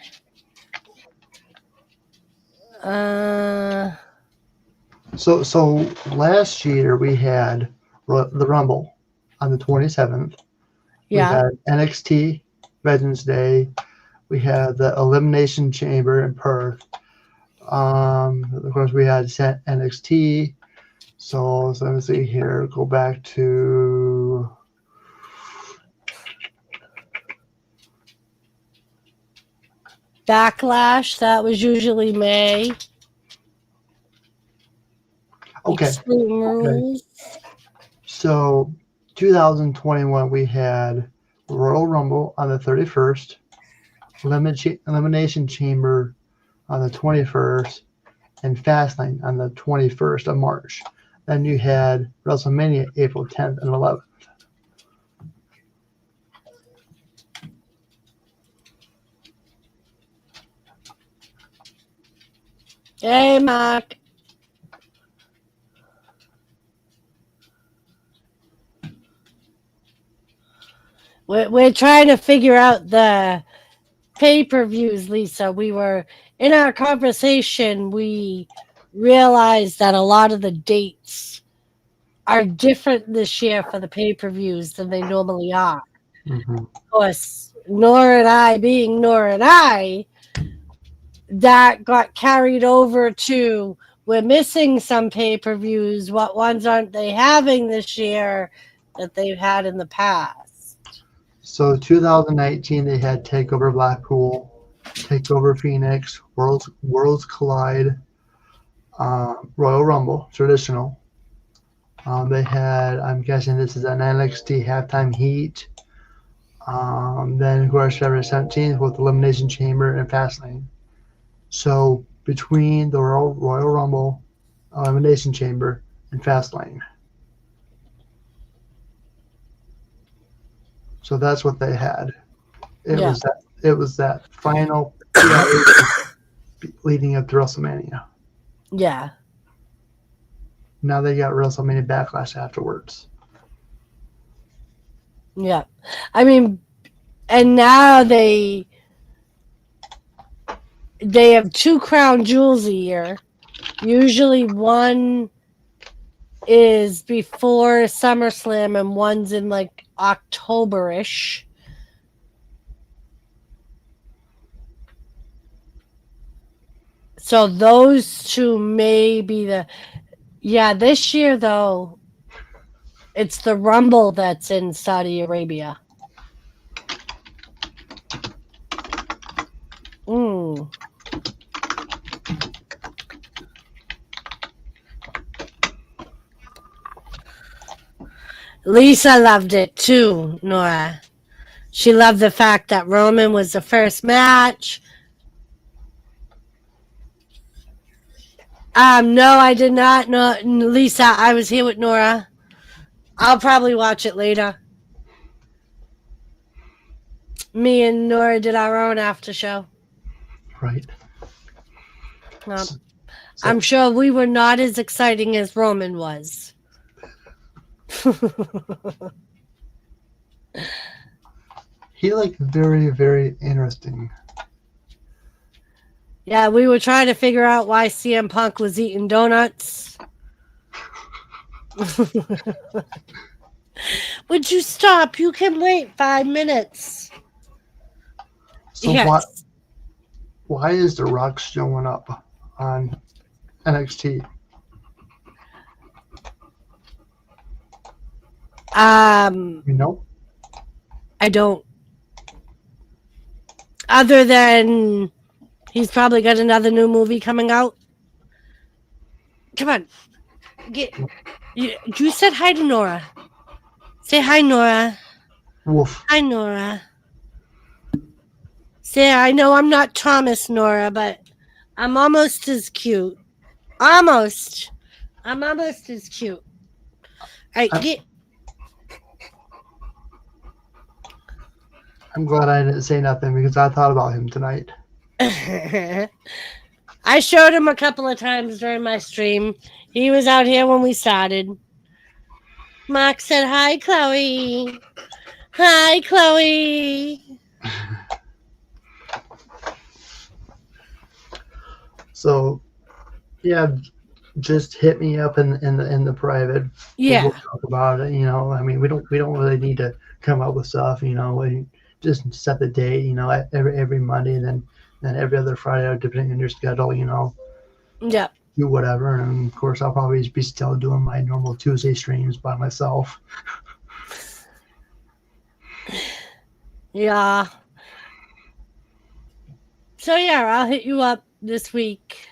So last year we had the Rumble on the 27th. Yeah. We had NXT Veterans Day. We had the Elimination Chamber in Perth. Of course, we had NXT. So let me see here. Go back to Backlash. That was usually May. okay. Extreme Rules. So 2021, we had Royal Rumble on the 31st, Elimination Chamber on the 21st, and Fastlane on the 21st of March. Then you had WrestleMania April 10th and 11th. Hey, Mark. We're trying to figure out the pay-per-views, Lisa. We were in our conversation. We realized that a lot of the dates are different this year for the pay-per-views than they normally are. Mm-hmm. Of course, N.O.R.A and I being N.O.R.A and I, that got carried over to we're missing some pay-per-views. What ones aren't they having this year that they've had in the past? So 2019, they had Takeover Blackpool, Takeover Phoenix, Worlds Collide, Royal Rumble, traditional. They had, I'm guessing this is an NXT Halftime Heat. Then, of course, February 17th with Elimination Chamber and Fastlane. So between the Royal Rumble, Elimination Chamber, and Fastlane. So that's what they had. It was that final leading up to WrestleMania. Yeah. Now they got WrestleMania Backlash afterwards. Yeah. I mean, and now they have 2 crown jewels a year. Usually one is before SummerSlam and one's in like October-ish. So those 2 may be the... Yeah, this year, though, it's the Rumble that's in Saudi Arabia. Lisa loved it too, N.O.R.A. She loved the fact that Roman was the first match. No, I did not. No, Lisa, I was here with N.O.R.A. I'll probably watch it later. Me and N.O.R.A did our own after show. Right. I'm sure we were not as exciting as Roman was. He looked very, very interesting. Yeah, we were trying to figure out why CM Punk was eating donuts. Would you stop? You can wait 5 minutes. So yes. Why is The Rock showing up on NXT? You know? I don't. Other than he's probably got another new movie coming out. Come on. You said hi to N.O.R.A. Say hi, N.O.R.A. Woof. Hi, N.O.R.A. Say, I know I'm not Thomas, N.O.R.A, but I'm almost as cute. Almost. I'm almost as cute. All right, I'm glad I didn't say nothing because I thought about him tonight. I showed him a couple of times during my stream. He was out here when we started. Mark said, hi, Chloe. Hi, Chloe. So, yeah, just hit me up in the private. Yeah. We'll talk about it. You know, I mean, we don't really need to come up with stuff. You know, just set the day, you know, every Monday, and then every other Friday, depending on your schedule, you know, Yeah. do whatever. And of course, I'll probably be still doing my normal Tuesday streams by myself. Yeah. So yeah, I'll hit you up this week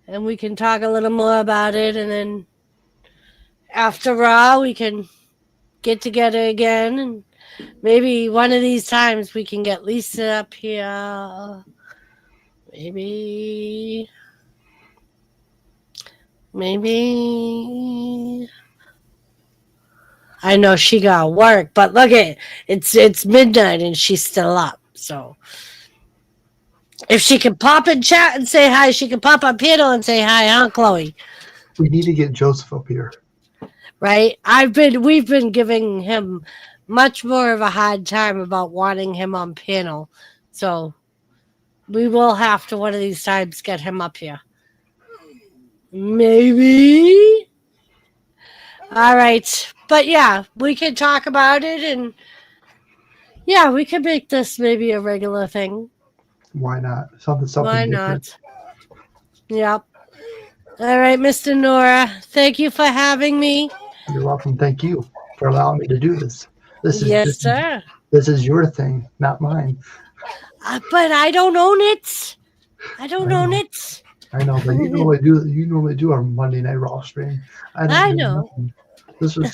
and we can talk a little more about it, and then after Raw we can get together again, and maybe one of these times we can get Lisa up here. Maybe I know she got work, but look at it's midnight and she's still up. So if she can pop in chat and say hi, she can pop on panel and say hi, huh, Chloe? We need to get Joseph up here. Right? We've been giving him much more of a hard time about wanting him on panel. So we will have to one of these times get him up here. Maybe. All right. But yeah, we can talk about it, and yeah, we could make this maybe a regular thing. Why not? Something Why different. not? Yep. All right, Mr. N.O.R.A, thank you for having me. You're welcome. Thank you for allowing me to do this. Yes, sir. This is your thing, not mine. But I don't own it. I don't I own know. it. I know, but you normally do our Monday Night Raw stream. I do know. nothing. This was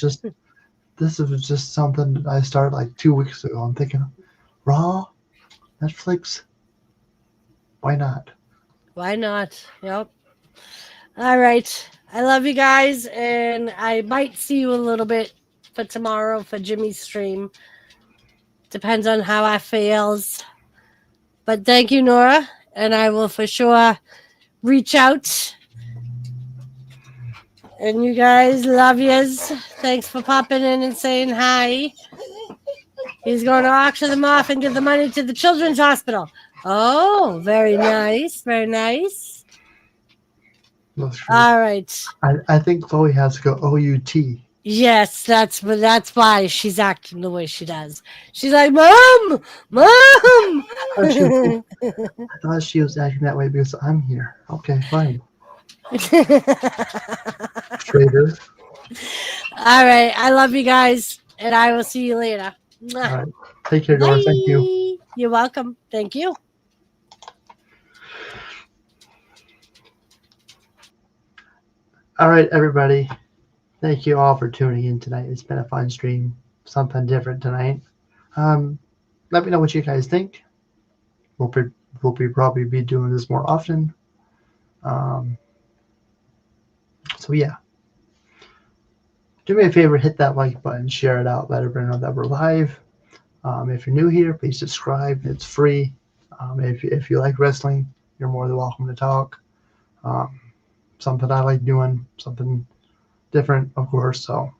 just something that I started like 2 weeks ago. I'm thinking, Raw, Netflix, why not? Why not? Yep. All right. I love you guys, and I might see you a little bit for tomorrow for Jimmy's stream. Depends on how I feels. But thank you, N.O.R.A, and I will for sure reach out. And you guys, love yous. Thanks for popping in and saying hi. He's going to auction them off and give the money to the children's hospital. Oh, very nice. Very nice. All right. I think Chloe has to go OUT. Yes, that's why she's acting the way she does. She's like, Mom! Mom! I thought she was acting that way because I'm here. Okay, fine. Traitor. All right. I love you guys, and I will see you later. All right. Take care, Doris. Thank you. You're welcome. Thank you. All right, everybody. Thank you all for tuning in tonight. It's been a fun stream. Something different tonight. Let me know what you guys think. We'll probably be doing this more often. So yeah. Do me a favor, hit that like button, share it out, let everyone know that we're live. If you're new here, please subscribe. It's free. If you like wrestling, you're more than welcome to talk. Something I like doing, something different, of course. So, all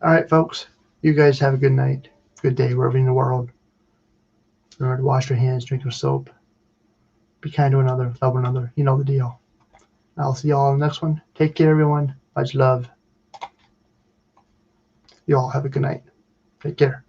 right, folks, you guys have a good night, good day, wherever in the world. Remember to wash your hands, drink your soap, be kind to another, love one another. You know the deal. I'll see you all in the next one. Take care, everyone. Much love. You all have a good night. Take care.